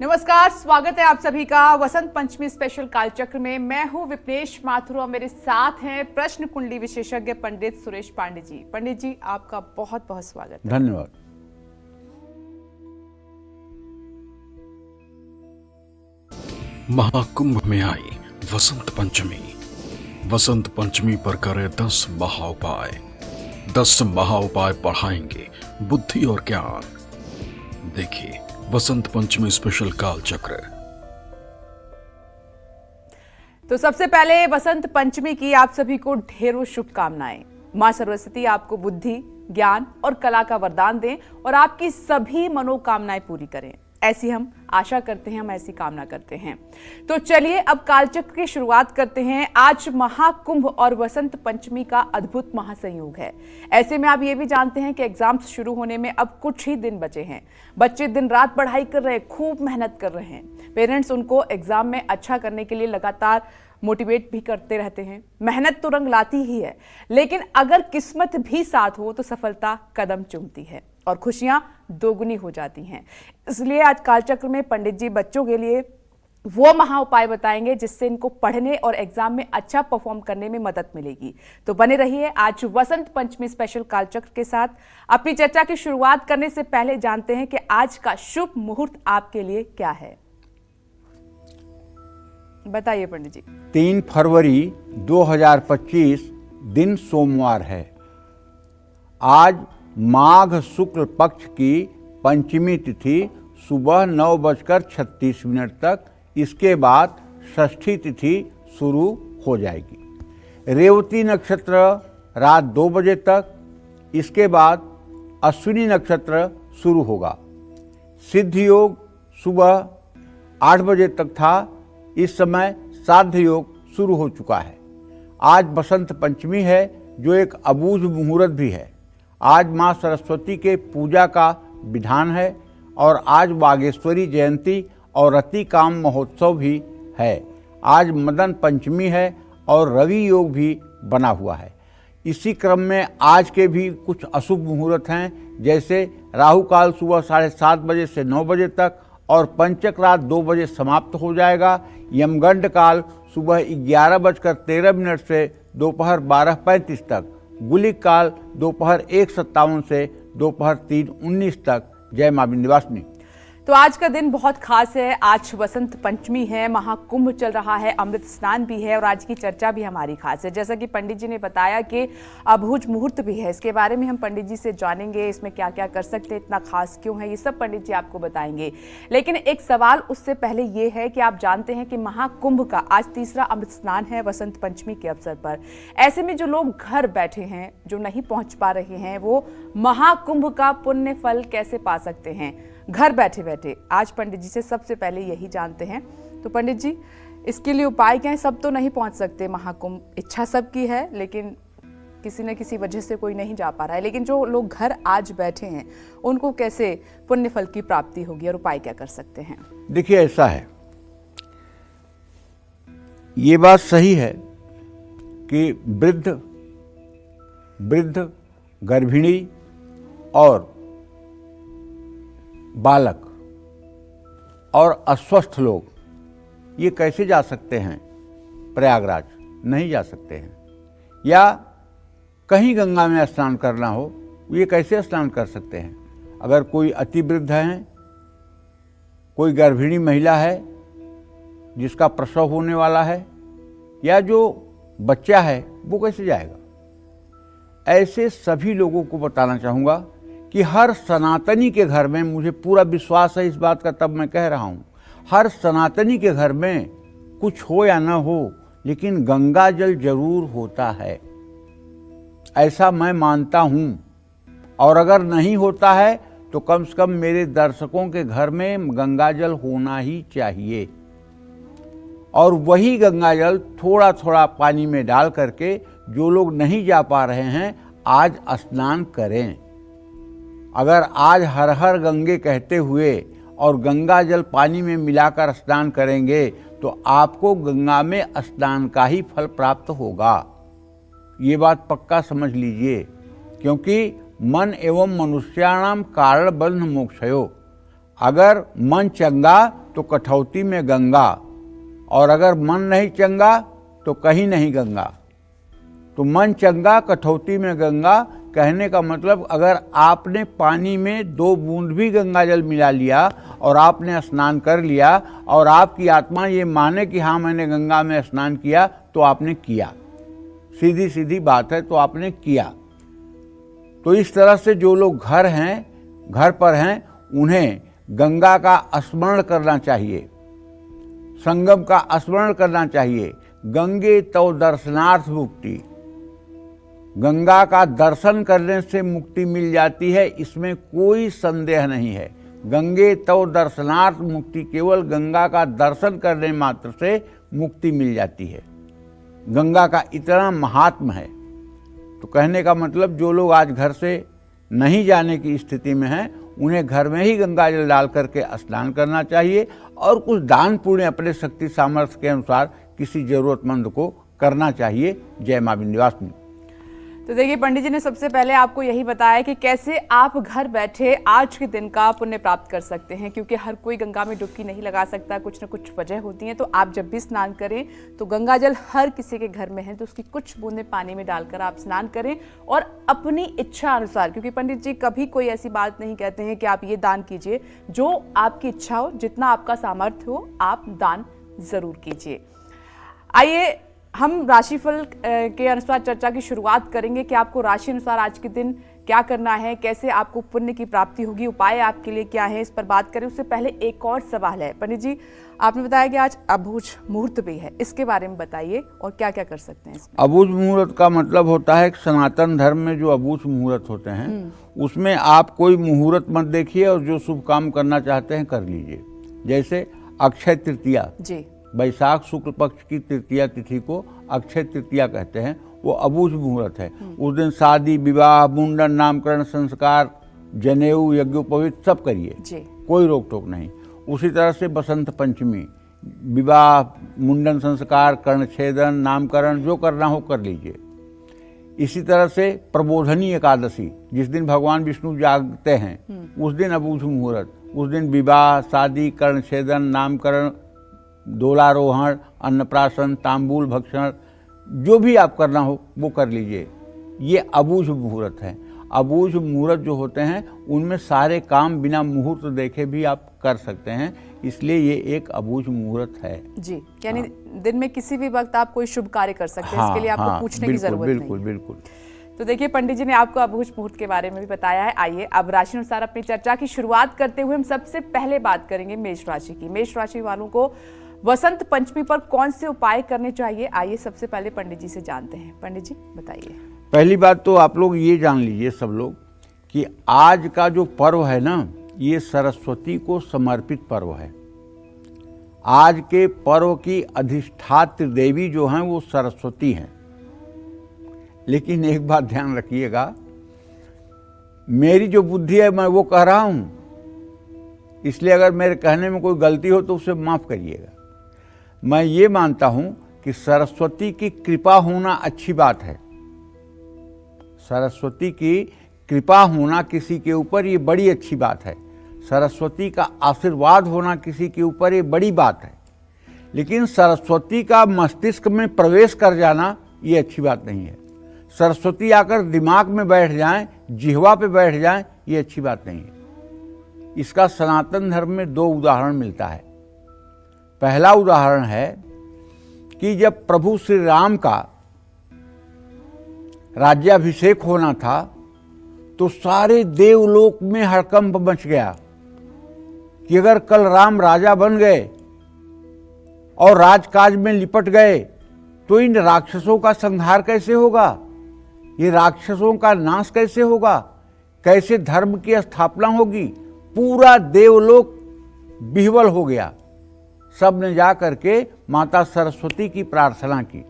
नमस्कार, स्वागत है आप सभी का वसंत पंचमी स्पेशल कालचक्र में। मैं हूं विपनेश माथुर और मेरे साथ हैं प्रश्न कुंडली विशेषज्ञ पंडित सुरेश पांडे जी। पंडित जी, आपका बहुत बहुत स्वागत है। धन्यवाद। महाकुंभ में आई वसंत पंचमी। वसंत पंचमी पर करे 10 महाउपाय। 10 महाउपाय बढ़ाएंगे बुद्धि और ज्ञान। देखिए वसंत पंचमी स्पेशल काल चक्र। तो सबसे पहले वसंत पंचमी की आप सभी को ढेरों शुभकामनाएं। मां सरस्वती आपको बुद्धि, ज्ञान और कला का वरदान दें और आपकी सभी मनोकामनाएं पूरी करें, ऐसी हम आशा करते हैं, हम ऐसी कामना करते हैं। तो चलिए अब कालचक्र की शुरुआत करते हैं। आज महाकुंभ और वसंत पंचमी का अद्भुत महासंयोग है। ऐसे में आप ये भी जानते हैं कि एग्जाम्स शुरू होने में अब कुछ ही दिन बचे हैं। बच्चे दिन रात पढ़ाई कर रहे हैं, खूब मेहनत कर रहे हैं। पेरेंट्स उनको एग्जाम में अच्छा करने के लिए लगातार मोटिवेट भी करते रहते हैं। मेहनत तो रंग लाती ही है, लेकिन अगर किस्मत भी साथ हो तो सफलता कदम चूमती है और खुशियां दोगुनी हो जाती हैं। इसलिए आज कालचक्र में पंडित जी बच्चों के लिए वो महा उपाय बताएंगे जिससे इनको पढ़ने और एग्जाम में अच्छा परफॉर्म करने में मदद मिलेगी। तो बने रहिए आज वसंत पंचमी स्पेशल कालचक्र के साथ। अपनी चर्चा की शुरुआत करने से पहले जानते हैं कि आज का शुभ मुहूर्त आपके लिए क्या है। बताइए पंडित जी। 3 फरवरी 2025 दिन सोमवार है। आज माघ शुक्ल पक्ष की पंचमी तिथि सुबह 9:36 तक, इसके बाद षष्ठी तिथि शुरू हो जाएगी। रेवती नक्षत्र रात 2 बजे तक, इसके बाद अश्विनी नक्षत्र शुरू होगा। सिद्ध योग सुबह 8 बजे तक था, इस समय साध्य योग शुरू हो चुका है। आज बसंत पंचमी है जो एक अबूझ मुहूर्त भी है। आज माँ सरस्वती के पूजा का विधान है और आज वागेश्वरी जयंती और रति काम महोत्सव भी है। आज मदन पंचमी है और रवि योग भी बना हुआ है। इसी क्रम में आज के भी कुछ अशुभ मुहूर्त हैं, जैसे राहु काल सुबह 7:30 बजे से 9 बजे तक और पंचक रात 2 बजे समाप्त हो जाएगा। यमगंड काल सुबह 11:13 से दोपहर 12:35 तक। गुलिक काल दोपहर 1:57 से दोपहर 3:19 तक। जय मां विंध्यवासिनी। तो आज का दिन बहुत खास है। आज वसंत पंचमी है, महाकुंभ चल रहा है, अमृत स्नान भी है और आज की चर्चा भी हमारी खास है। जैसा कि पंडित जी ने बताया कि अबूझ मुहूर्त भी है, इसके बारे में हम पंडित जी से जानेंगे। इसमें क्या क्या कर सकते हैं, इतना खास क्यों है, ये सब पंडित जी आपको बताएंगे। लेकिन एक सवाल उससे पहले ये है कि आप जानते हैं कि महाकुंभ का आज तीसरा अमृत स्नान है वसंत पंचमी के अवसर पर। ऐसे में जो लोग घर बैठे हैं, जो नहीं पहुंच पा रहे हैं, वो महाकुंभ का पुण्य फल कैसे पा सकते हैं घर बैठे बैठे? आज पंडित जी से सबसे पहले यही जानते हैं। तो पंडित जी, इसके लिए उपाय क्या है? सब तो नहीं पहुंच सकते महाकुंभ, इच्छा सबकी है, लेकिन किसी न किसी वजह से कोई नहीं जा पा रहा है। लेकिन जो लोग घर आज बैठे हैं, उनको कैसे पुण्य फल की प्राप्ति होगी और उपाय क्या कर सकते हैं? देखिए, ऐसा है, ये बात सही है कि वृद्ध, गर्भिणी और बालक और अस्वस्थ लोग ये कैसे जा सकते हैं प्रयागराज? नहीं जा सकते हैं। या कहीं गंगा में स्नान करना हो, ये कैसे स्नान कर सकते हैं? अगर कोई अति वृद्ध है, कोई गर्भिणी महिला है जिसका प्रसव होने वाला है, या जो बच्चा है, वो कैसे जाएगा? ऐसे सभी लोगों को बताना चाहूँगा कि हर सनातनी के घर में, मुझे पूरा विश्वास है इस बात का, तब मैं कह रहा हूँ, हर सनातनी के घर में कुछ हो या ना हो, लेकिन गंगा जल जरूर होता है, ऐसा मैं मानता हूँ। और अगर नहीं होता है तो कम से कम मेरे दर्शकों के घर में गंगा जल होना ही चाहिए। और वही गंगा जल थोड़ा थोड़ा पानी में डाल करके जो लोग नहीं जा पा रहे हैं, आज स्नान करें। अगर आज हर हर गंगे कहते हुए और गंगा जल पानी में मिलाकर स्नान करेंगे तो आपको गंगा में स्नान का ही फल प्राप्त होगा। ये बात पक्का समझ लीजिए, क्योंकि मन एवं मनुष्याणाम कारण बंध मोक्षयो। अगर मन चंगा तो कठौती में गंगा, और अगर मन नहीं चंगा तो कहीं नहीं गंगा। तो मन चंगा, कठौती में गंगा, कहने का मतलब अगर आपने पानी में 2 बूंद भी गंगा जल मिला लिया और आपने स्नान कर लिया और आपकी आत्मा ये माने कि हाँ मैंने गंगा में स्नान किया, तो आपने किया। सीधी सीधी बात है, तो आपने किया। तो इस तरह से जो लोग घर पर हैं, उन्हें गंगा का स्मरण करना चाहिए, संगम का स्मरण करना चाहिए। गंगे तव दर्शनार्थ मुक्ति, गंगा का दर्शन करने से मुक्ति मिल जाती है, इसमें कोई संदेह नहीं है। गंगे तव दर्शनार्थ मुक्ति, केवल गंगा का दर्शन करने मात्र से मुक्ति मिल जाती है। गंगा का इतना महात्म है। तो कहने का मतलब जो लोग आज घर से नहीं जाने की स्थिति में हैं, उन्हें घर में ही गंगा जल डाल करके स्नान करना चाहिए और कुछ दान पुण्य अपने शक्ति सामर्थ्य के अनुसार किसी जरूरतमंद को करना चाहिए। जय मां विंध्यवासिनी। तो देखिए, पंडित जी ने सबसे पहले आपको यही बताया कि कैसे आप घर बैठे आज के दिन का पुण्य प्राप्त कर सकते हैं, क्योंकि हर कोई गंगा में डुबकी नहीं लगा सकता, कुछ न कुछ वजह होती है। तो आप जब भी स्नान करें तो गंगा जल हर किसी के घर में है, तो उसकी कुछ बूंदें पानी में डालकर आप स्नान करें और अपनी इच्छा अनुसार, क्योंकि पंडित जी कभी कोई ऐसी बात नहीं कहते हैं कि आप ये दान कीजिए, जो आपकी इच्छा हो, जितना आपका सामर्थ्य हो, आप दान जरूर कीजिए। आइए हम राशिफल के अनुसार चर्चा की शुरुआत करेंगे कि आपको राशि अनुसार आज के दिन क्या करना है, कैसे आपको पुण्य की प्राप्ति होगी, उपाय आपके लिए क्या है, इस पर बात करें। उससे पहले एक और सवाल है पंडित जी, आपने बताया कि आज अबूझ मुहूर्त भी है, इसके बारे में बताइए और क्या क्या कर सकते हैं इसमें। अबूझ मुहूर्त का मतलब होता है कि सनातन धर्म में जो अबूझ मुहूर्त होते हैं उसमें आप कोई मुहूर्त मत देखिए और जो शुभ काम करना चाहते हैं कर लीजिए। जैसे अक्षय तृतीया जी, बैसाख शुक्ल पक्ष की तृतीया तिथि को अक्षय तृतीया कहते हैं, वो अबूझ मुहूर्त है। उस दिन शादी, विवाह, मुंडन, नामकरण, संस्कार, जनेऊ, यज्ञोपवीत सब करिए, कोई रोक टोक नहीं। उसी तरह से बसंत पंचमी, विवाह, मुंडन, संस्कार, कर्णछेदन, नामकरण, जो करना हो कर लीजिए। इसी तरह से प्रबोधनी एकादशी, जिस दिन भगवान विष्णु जागते हैं, उस दिन अबूझ मुहूर्त। उस दिन विवाह, शादी, कर्णछेदन, नामकरण, डोलारोहण, अन्नप्राशन, तांबूल भक्षण, जो भी आप करना हो वो कर लीजिए। ये अबूझ मुहूर्त है। अबूझ मुहूर्त जो होते हैं उनमें सारे काम बिना मुहूर्त देखे भी आप कर सकते हैं, इसलिए ये एक अबूझ मुहूर्त है जी। यानी दिन में किसी भी वक्त आप कोई शुभ कार्य कर सकते हैं, इसके लिए आपको पूछने की जरूरत नहीं। बिल्कुल बिल्कुल। तो देखिए, पंडित जी ने आपको अबूझ मुहूर्त के बारे में भी बताया है। आइए अब राशि अनुसार अपनी चर्चा की शुरुआत करते हुए हम सबसे पहले बात करेंगे मेष राशि की। मेष राशि वालों को वसंत पंचमी पर कौन से उपाय करने चाहिए, आइए सबसे पहले पंडित जी से जानते हैं। पंडित जी बताइए। पहली बात तो आप लोग ये जान लीजिए सब लोग कि आज का जो पर्व है ना, ये सरस्वती को समर्पित पर्व है। आज के पर्व की अधिष्ठात्री देवी जो हैं वो सरस्वती हैं। लेकिन एक बात ध्यान रखिएगा, मेरी जो बुद्धि है मैं वो कह रहा हूं, इसलिए अगर मेरे कहने में कोई गलती हो तो उसे माफ करिएगा। मैं ये मानता हूं कि सरस्वती की कृपा होना अच्छी बात है। सरस्वती की कृपा होना किसी के ऊपर ये बड़ी अच्छी बात है। सरस्वती का आशीर्वाद होना किसी के ऊपर ये बड़ी बात है। लेकिन सरस्वती का मस्तिष्क में प्रवेश कर जाना ये अच्छी बात नहीं है। सरस्वती आकर दिमाग में बैठ जाएं, जिह्वा पे बैठ जाएं, ये अच्छी बात नहीं है। इसका सनातन धर्म में 2 उदाहरण मिलता है। पहला उदाहरण है कि जब प्रभु श्री राम का राज्याभिषेक होना था तो सारे देवलोक में हड़कंप मच गया कि अगर कल राम राजा बन गए और राजकाज में लिपट गए तो इन राक्षसों का संहार कैसे होगा, ये राक्षसों का नाश कैसे होगा, कैसे धर्म की स्थापना होगी। पूरा देवलोक विह्वल हो गया। सब ने जा करके माता सरस्वती की प्रार्थना की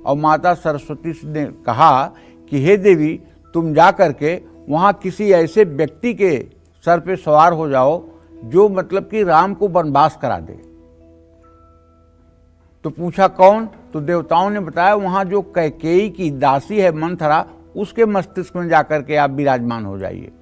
और माता सरस्वती ने कहा कि हे देवी, तुम जा करके वहाँ किसी ऐसे व्यक्ति के सर पे सवार हो जाओ जो मतलब कि राम को वनवास करा दे। तो पूछा कौन, तो देवताओं ने बताया वहाँ जो कैकेयी की दासी है मंथरा, उसके मस्तिष्क में जाकर के आप विराजमान हो जाइए।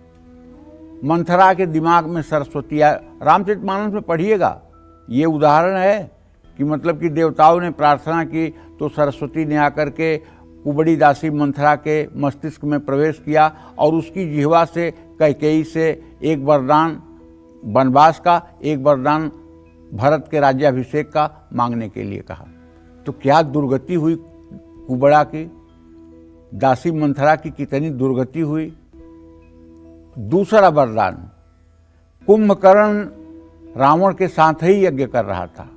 मंथरा के दिमाग में सरस्वती आए। रामचरितमानस में पढ़िएगा, ये उदाहरण है कि मतलब कि देवताओं ने प्रार्थना की तो सरस्वती ने आकर के कुबड़ी दासी मंथरा के मस्तिष्क में प्रवेश किया और उसकी जिह्वा से कैकेयी से एक वरदान वनवास का, एक वरदान भरत के राज्याभिषेक का मांगने के लिए कहा। तो क्या दुर्गति हुई कुबड़ा की, दासी मंथरा की कितनी दुर्गति हुई। दूसरा वरदान, कुंभकर्ण रावण के साथ ही यज्ञ कर रहा था,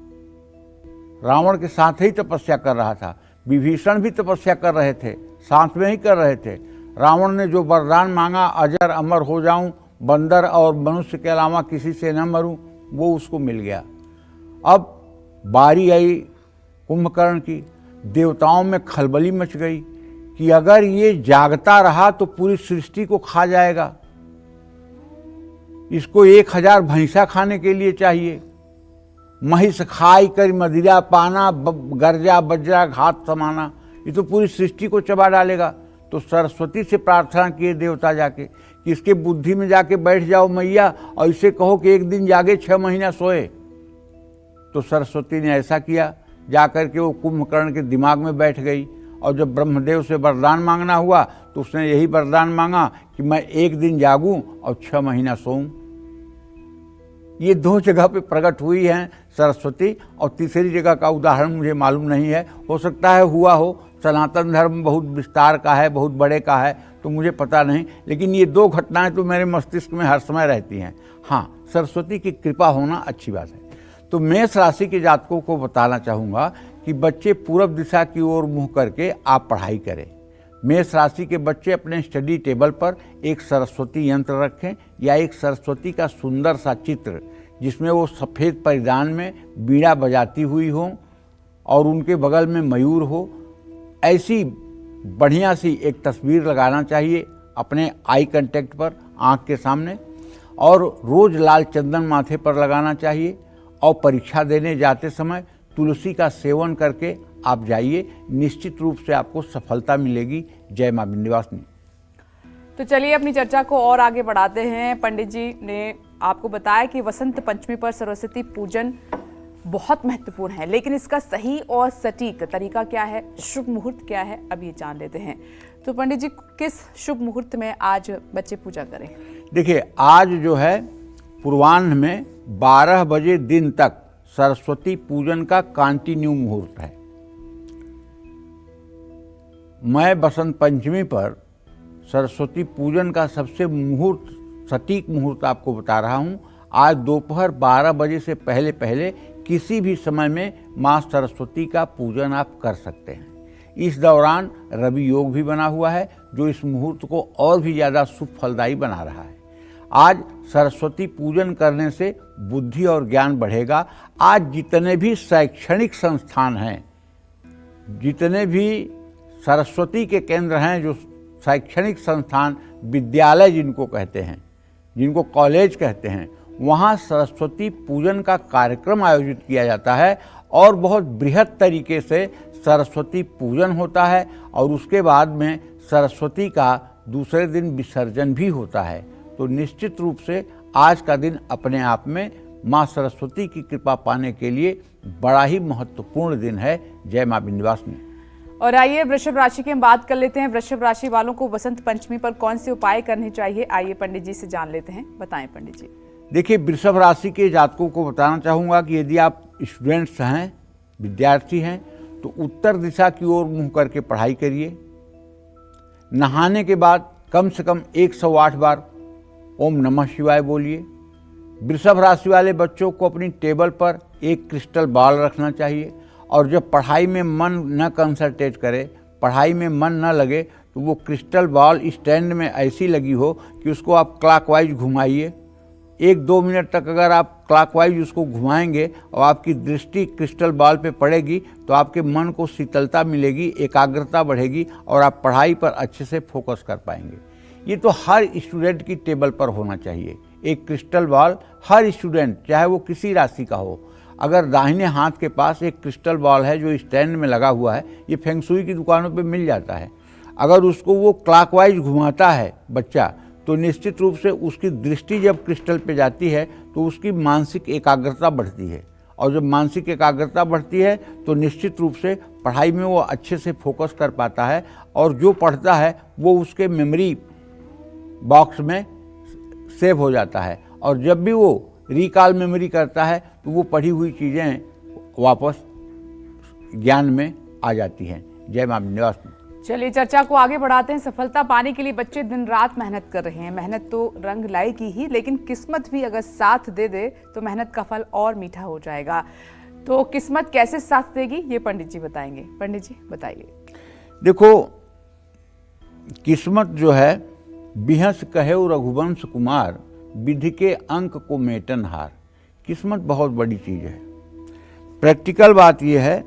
रावण के साथ ही तपस्या कर रहा था, विभीषण भी तपस्या कर रहे थे, साथ में ही कर रहे थे। रावण ने जो वरदान मांगा, अजर अमर हो जाऊं, बंदर और मनुष्य के अलावा किसी से न मरूं, वो उसको मिल गया। अब बारी आई कुंभकर्ण की। देवताओं में खलबली मच गई कि अगर ये जागता रहा तो पूरी सृष्टि को खा जाएगा, इसको 1000 भैंसा खाने के लिए चाहिए। महिष खाई कर मदिरा पाना, गर्जा बज्रा घात समाना, ये तो पूरी सृष्टि को चबा डालेगा। तो सरस्वती से प्रार्थना किए देवता जाके कि इसके बुद्धि में जाके बैठ जाओ मैया और इसे कहो कि एक दिन जागे 6 महीना सोए। तो सरस्वती ने ऐसा किया, जाकर के वो कुंभकर्ण के दिमाग में बैठ गई और जब ब्रह्मदेव से वरदान मांगना हुआ तो उसने यही वरदान मांगा कि मैं एक दिन जागूं और 6 महीना सोऊं। ये 2 जगह पे प्रकट हुई हैं सरस्वती, और तीसरी जगह का उदाहरण मुझे मालूम नहीं है, हो सकता है हुआ हो। सनातन धर्म बहुत विस्तार का है, बहुत बड़े का है, तो मुझे पता नहीं, लेकिन ये 2 घटनाएं तो मेरे मस्तिष्क में हर समय रहती हैं। हाँ, सरस्वती की कृपा होना अच्छी बात है। तो मेष राशि के जातकों को बताना चाहूँगा कि बच्चे पूरब दिशा की ओर मुँह करके आप पढ़ाई करें। मेष राशि के बच्चे अपने स्टडी टेबल पर एक सरस्वती यंत्र रखें या एक सरस्वती का सुंदर सा चित्र जिसमें वो सफ़ेद परिधान में बीड़ा बजाती हुई हो और उनके बगल में मयूर हो, ऐसी बढ़िया सी एक तस्वीर लगाना चाहिए अपने आई कांटेक्ट पर, आँख के सामने, और रोज़ लाल चंदन माथे पर लगाना चाहिए। और परीक्षा देने जाते समय तुलसी का सेवन करके आप जाइए, निश्चित रूप से आपको सफलता मिलेगी। जय मां विंध्यवासिनी। तो चलिए अपनी चर्चा को और आगे बढ़ाते हैं। पंडित जी ने आपको बताया कि वसंत पंचमी पर सरस्वती पूजन बहुत महत्वपूर्ण है, लेकिन इसका सही और सटीक तरीका क्या है, शुभ मुहूर्त क्या है, अब ये जान लेते हैं। तो पंडित जी, किस शुभ मुहूर्त में आज बच्चे पूजा करें? देखिए, आज जो है पूर्वाह्न में 12 बजे दिन तक सरस्वती पूजन का कंटिन्यू मुहूर्त है। मैं बसंत पंचमी पर सरस्वती पूजन का सबसे सटीक मुहूर्त आपको बता रहा हूँ। आज दोपहर 12 बजे से पहले पहले किसी भी समय में माँ सरस्वती का पूजन आप कर सकते हैं। इस दौरान रवि योग भी बना हुआ है जो इस मुहूर्त को और भी ज़्यादा शुभ फलदायी बना रहा है। आज सरस्वती पूजन करने से बुद्धि और ज्ञान बढ़ेगा। आज जितने भी शैक्षणिक संस्थान हैं, जितने भी सरस्वती के केंद्र हैं, जो शैक्षणिक संस्थान, विद्यालय जिनको कहते हैं, जिनको कॉलेज कहते हैं, वहाँ सरस्वती पूजन का कार्यक्रम आयोजित किया जाता है और बहुत बृहद तरीके से सरस्वती पूजन होता है और उसके बाद में सरस्वती का दूसरे दिन विसर्जन भी होता है। तो निश्चित रूप से आज का दिन अपने आप में माँ सरस्वती की कृपा पाने के लिए बड़ा ही महत्वपूर्ण दिन है। जय माँ विंध्यवासिनी। और आइए वृषभ राशि की हम बात कर लेते हैं। वृषभ राशि वालों को वसंत पंचमी पर कौन से उपाय करने चाहिए, आइए पंडित जी से जान लेते हैं। बताएं पंडित जी। देखिए, वृषभ राशि के जातकों को बताना चाहूँगा कि यदि आप स्टूडेंट्स हैं, विद्यार्थी हैं, तो उत्तर दिशा की ओर मुँह करके पढ़ाई करिए। नहाने के बाद कम से कम 108 बार ओम नमः शिवाय बोलिए। वृषभ राशि वाले बच्चों को अपनी टेबल पर एक क्रिस्टल बॉल रखना चाहिए और जब पढ़ाई में मन न कंसंट्रेट करे, पढ़ाई में मन न लगे, तो वो क्रिस्टल बॉल स्टैंड में ऐसी लगी हो कि उसको आप क्लॉकवाइज घुमाइए। 1-2 मिनट तक अगर आप क्लॉकवाइज उसको घुमाएंगे और आपकी दृष्टि क्रिस्टल बॉल पे पड़ेगी तो आपके मन को शीतलता मिलेगी, एकाग्रता बढ़ेगी और आप पढ़ाई पर अच्छे से फोकस कर पाएंगे। ये तो हर स्टूडेंट की टेबल पर होना चाहिए। एक क्रिस्टल बॉल हर स्टूडेंट, चाहे वो किसी राशि का हो, अगर दाहिने हाथ के पास एक क्रिस्टल बॉल है जो स्टैंड में लगा हुआ है, ये फेंगशुई की दुकानों पे मिल जाता है, अगर उसको वो क्लॉकवाइज घुमाता है बच्चा, तो निश्चित रूप से उसकी दृष्टि जब क्रिस्टल पे जाती है तो उसकी मानसिक एकाग्रता बढ़ती है और जब मानसिक एकाग्रता बढ़ती है तो निश्चित रूप से पढ़ाई में वो अच्छे से फोकस कर पाता है और जो पढ़ता है वो उसके मेमोरी बॉक्स में सेव हो जाता है और जब भी वो रिकॉल मेमोरी करता है तो वो पढ़ी हुई चीज़ें वापस ज्ञान में आ जाती हैं। जय मां विंध्यवासिनी। चलिए चर्चा को आगे बढ़ाते हैं। सफलता पाने के लिए बच्चे दिन रात मेहनत कर रहे हैं। मेहनत तो रंग लाएगी ही, लेकिन किस्मत भी अगर साथ दे दे तो मेहनत का फल और मीठा हो जाएगा। तो किस्मत कैसे साथ देगी ये पंडित जी बताएंगे। पंडित जी बताइए। देखो, किस्मत जो है, बिहस कहे रघुवंश कुमार, विधि के अंक को मेटन हार। किस्मत बहुत बड़ी चीज है। प्रैक्टिकल बात यह है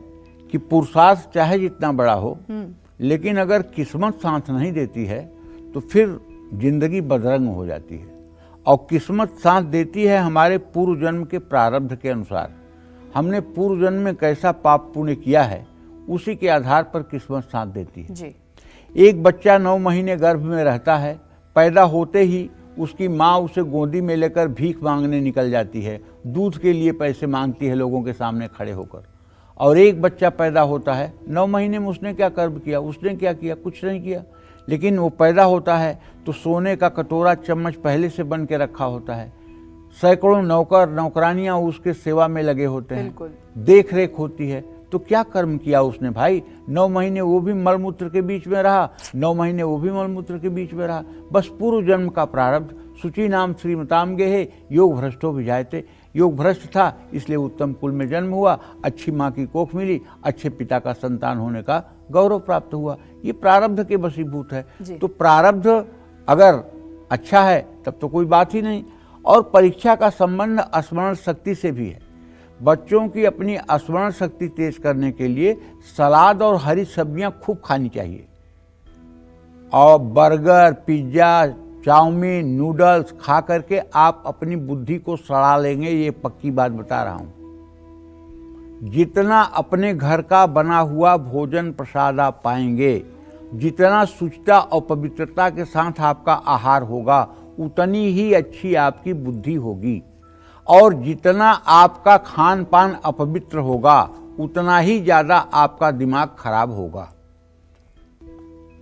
कि पुरुषार्थ चाहे जितना बड़ा हो, लेकिन अगर किस्मत साथ नहीं देती है तो फिर जिंदगी बदरंग हो जाती है। और किस्मत साथ देती है हमारे पूर्व जन्म के प्रारब्ध के अनुसार। हमने पूर्व जन्म में कैसा पाप पुण्य किया है उसी के आधार पर किस्मत साथ देती है जी। एक बच्चा 9 महीने गर्भ में रहता है, पैदा होते ही उसकी माँ उसे गोदी में लेकर भीख मांगने निकल जाती है, दूध के लिए पैसे मांगती है लोगों के सामने खड़े होकर। और एक बच्चा पैदा होता है, 9 महीने में उसने क्या कर्म किया, उसने क्या किया, कुछ नहीं किया, लेकिन वो पैदा होता है तो सोने का कटोरा चम्मच पहले से बन के रखा होता है। सैकड़ों नौकर नौकरानियां उसके सेवा में लगे होते हैं, देख रेख होती है। तो क्या कर्म किया उसने भाई? 9 महीने वो भी मलमूत्र के बीच में रहा, 9 महीने वो भी मलमूत्र के बीच में रहा। बस पूर्व जन्म का प्रारब्ध। शुचि नाम श्रीमताम गेहे योग भ्रष्टो विजायते। योग भ्रष्ट था इसलिए उत्तम कुल में जन्म हुआ, अच्छी माँ की कोख मिली, अच्छे पिता का संतान होने का गौरव प्राप्त हुआ। ये प्रारब्ध के वशीभूत है। तो प्रारब्ध अगर अच्छा है तब तो कोई बात ही नहीं। और परीक्षा का संबंध स्मरण शक्ति से भी है। बच्चों की अपनी स्मरण शक्ति तेज करने के लिए सलाद और हरी सब्जियां खूब खानी चाहिए। और बर्गर, पिज्जा, चाउमीन, नूडल्स खा करके आप अपनी बुद्धि को सड़ा लेंगे, ये पक्की बात बता रहा हूं। जितना अपने घर का बना हुआ भोजन प्रसाद आप पाएंगे, जितना शुचिता और पवित्रता के साथ आपका आहार होगा, उतनी ही अच्छी आपकी बुद्धि होगी। और जितना आपका खान पान अपवित्र होगा, उतना ही ज्यादा आपका दिमाग खराब होगा।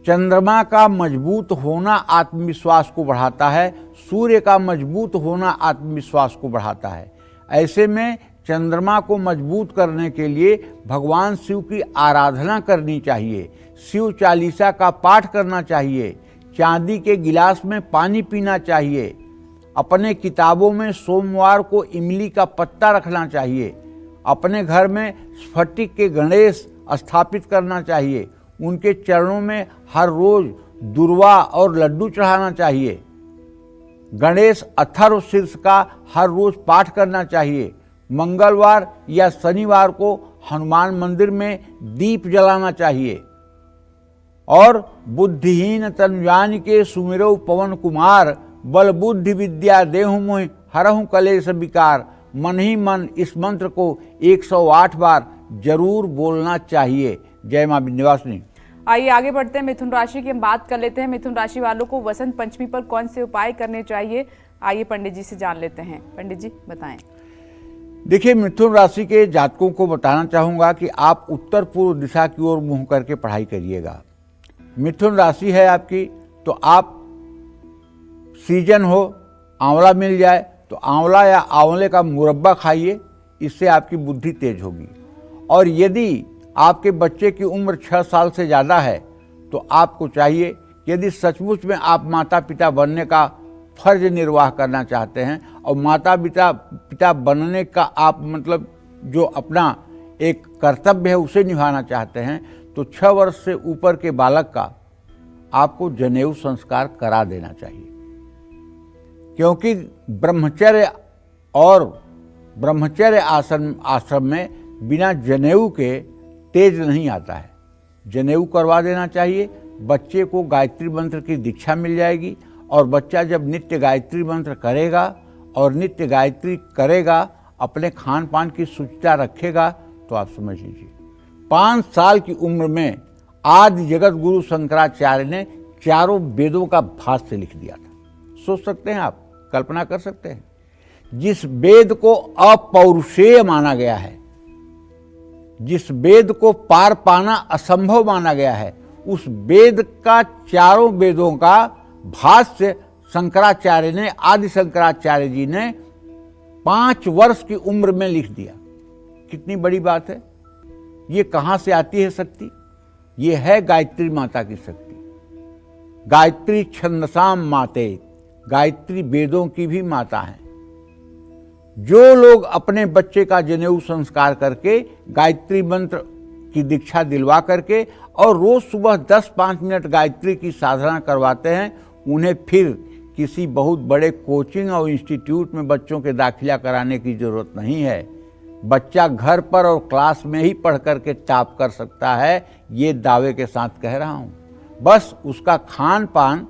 चंद्रमा का मजबूत होना आत्मविश्वास को बढ़ाता है, सूर्य का मजबूत होना आत्मविश्वास को बढ़ाता है। ऐसे में चंद्रमा को मजबूत करने के लिए भगवान शिव की आराधना करनी चाहिए, शिव चालीसा का पाठ करना चाहिए, चांदी के गिलास में पानी पीना चाहिए, अपने किताबों में सोमवार को इमली का पत्ता रखना चाहिए, अपने घर में स्फटिक के गणेश स्थापित करना चाहिए, उनके चरणों में हर रोज दुर्वा और लड्डू चढ़ाना चाहिए, गणेश अथर्व शीर्ष का हर रोज पाठ करना चाहिए, मंगलवार या शनिवार को हनुमान मंदिर में दीप जलाना चाहिए। और बुद्धिहीन तनुजान के सुमिरो पवन कुमार, बल बुद्धि विद्या देहु मोहि हरहु कलेश विकार। मन ही मन इस मंत्र को 108 बार जरूर बोलना चाहिए। जय मां विंध्यवासिनी। आइए आगे बढ़ते हैं। मिथुन राशि की हम बात कर लेते हैं। मिथुन राशि वालों को वसंत पंचमी पर कौन से उपाय करने चाहिए, आइए पंडित जी से जान लेते हैं। पंडित जी बताएं। देखिए, मिथुन राशि के जातकों को बताना चाहूंगा कि आप उत्तर पूर्व दिशा की ओर मुंह करके पढ़ाई करिएगा। मिथुन राशि है आपकी, तो आप सीजन हो, आंवला मिल जाए तो आंवला या आंवले का मुरब्बा खाइए, इससे आपकी बुद्धि तेज होगी। और यदि आपके बच्चे की उम्र 6 साल से ज़्यादा है तो आपको चाहिए, यदि सचमुच में आप माता पिता बनने का फर्ज निर्वाह करना चाहते हैं और माता पिता बनने का आप मतलब जो अपना एक कर्तव्य है उसे निभाना चाहते हैं, तो 6 वर्ष से ऊपर के बालक का आपको जनेऊ संस्कार करा देना चाहिए। क्योंकि ब्रह्मचर्य आश्रम में बिना जनेऊ के तेज नहीं आता है। जनेऊ करवा देना चाहिए। बच्चे को गायत्री मंत्र की दीक्षा मिल जाएगी और बच्चा जब नित्य गायत्री मंत्र करेगा और नित्य गायत्री करेगा, अपने खान पान की शुचिता रखेगा, तो आप समझ लीजिए 5 साल की उम्र में आदि जगत गुरु शंकराचार्य ने चारों वेदों का भाष्य लिख दिया था। सोच सकते हैं आप, कल्पना कर सकते हैं। जिस वेद को अपौरुषेय माना गया है, जिस वेद को पार पाना असंभव माना गया है, उस वेद का, चारों वेदों का भाष्य शंकराचार्य ने, आदि शंकराचार्य जी ने 5 वर्ष की उम्र में लिख दिया। कितनी बड़ी बात है। ये कहां से आती है शक्ति? ये है गायत्री माता की शक्ति। गायत्री छंदसाम माते, गायत्री वेदों की भी माता है। जो लोग अपने बच्चे का जनेऊ संस्कार करके, गायत्री मंत्र की दीक्षा दिलवा करके और रोज सुबह 10-5 मिनट गायत्री की साधना करवाते हैं, उन्हें फिर किसी बहुत बड़े कोचिंग और इंस्टीट्यूट में बच्चों के दाखिला कराने की जरूरत नहीं है। बच्चा घर पर और क्लास में ही पढ़ करके टॉप कर सकता है, ये दावे के साथ कह रहा हूँ। बस उसका खान पान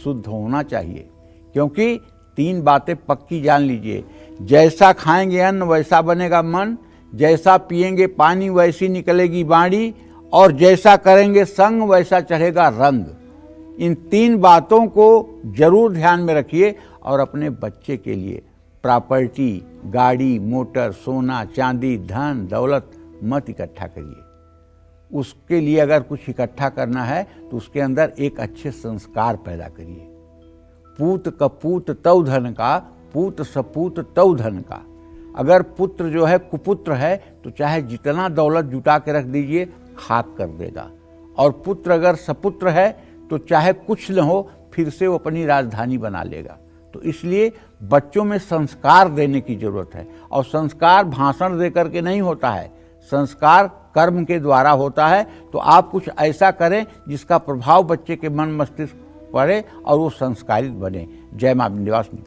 शुद्ध होना चाहिए, क्योंकि 3 बातें पक्की जान लीजिए। जैसा खाएंगे अन्न वैसा बनेगा मन, जैसा पिएंगे पानी वैसी निकलेगी बाणी, और जैसा करेंगे संग वैसा चढ़ेगा रंग। इन 3 बातों को जरूर ध्यान में रखिए और अपने बच्चे के लिए प्रॉपर्टी, गाड़ी, मोटर, सोना, चांदी, धन, दौलत मत इकट्ठा करिए। उसके लिए अगर कुछ इकट्ठा करना है तो उसके अंदर एक अच्छे संस्कार पैदा करिए। पूत कपूत तव धन का, पूत सपूत तव धन का। अगर पुत्र जो है कुपुत्र है तो चाहे जितना दौलत जुटा के रख दीजिए, खाक कर देगा। और पुत्र अगर सपुत्र है तो चाहे कुछ न हो, फिर से वो अपनी राजधानी बना लेगा। तो इसलिए बच्चों में संस्कार देने की जरूरत है। और संस्कार भाषण दे करके नहीं होता है, संस्कार कर्म के द्वारा होता है। तो आप कुछ ऐसा करें जिसका प्रभाव बच्चे के मन मस्तिष्क पड़े और वो संस्कारित बने। जय मां विंध्यवासिनी।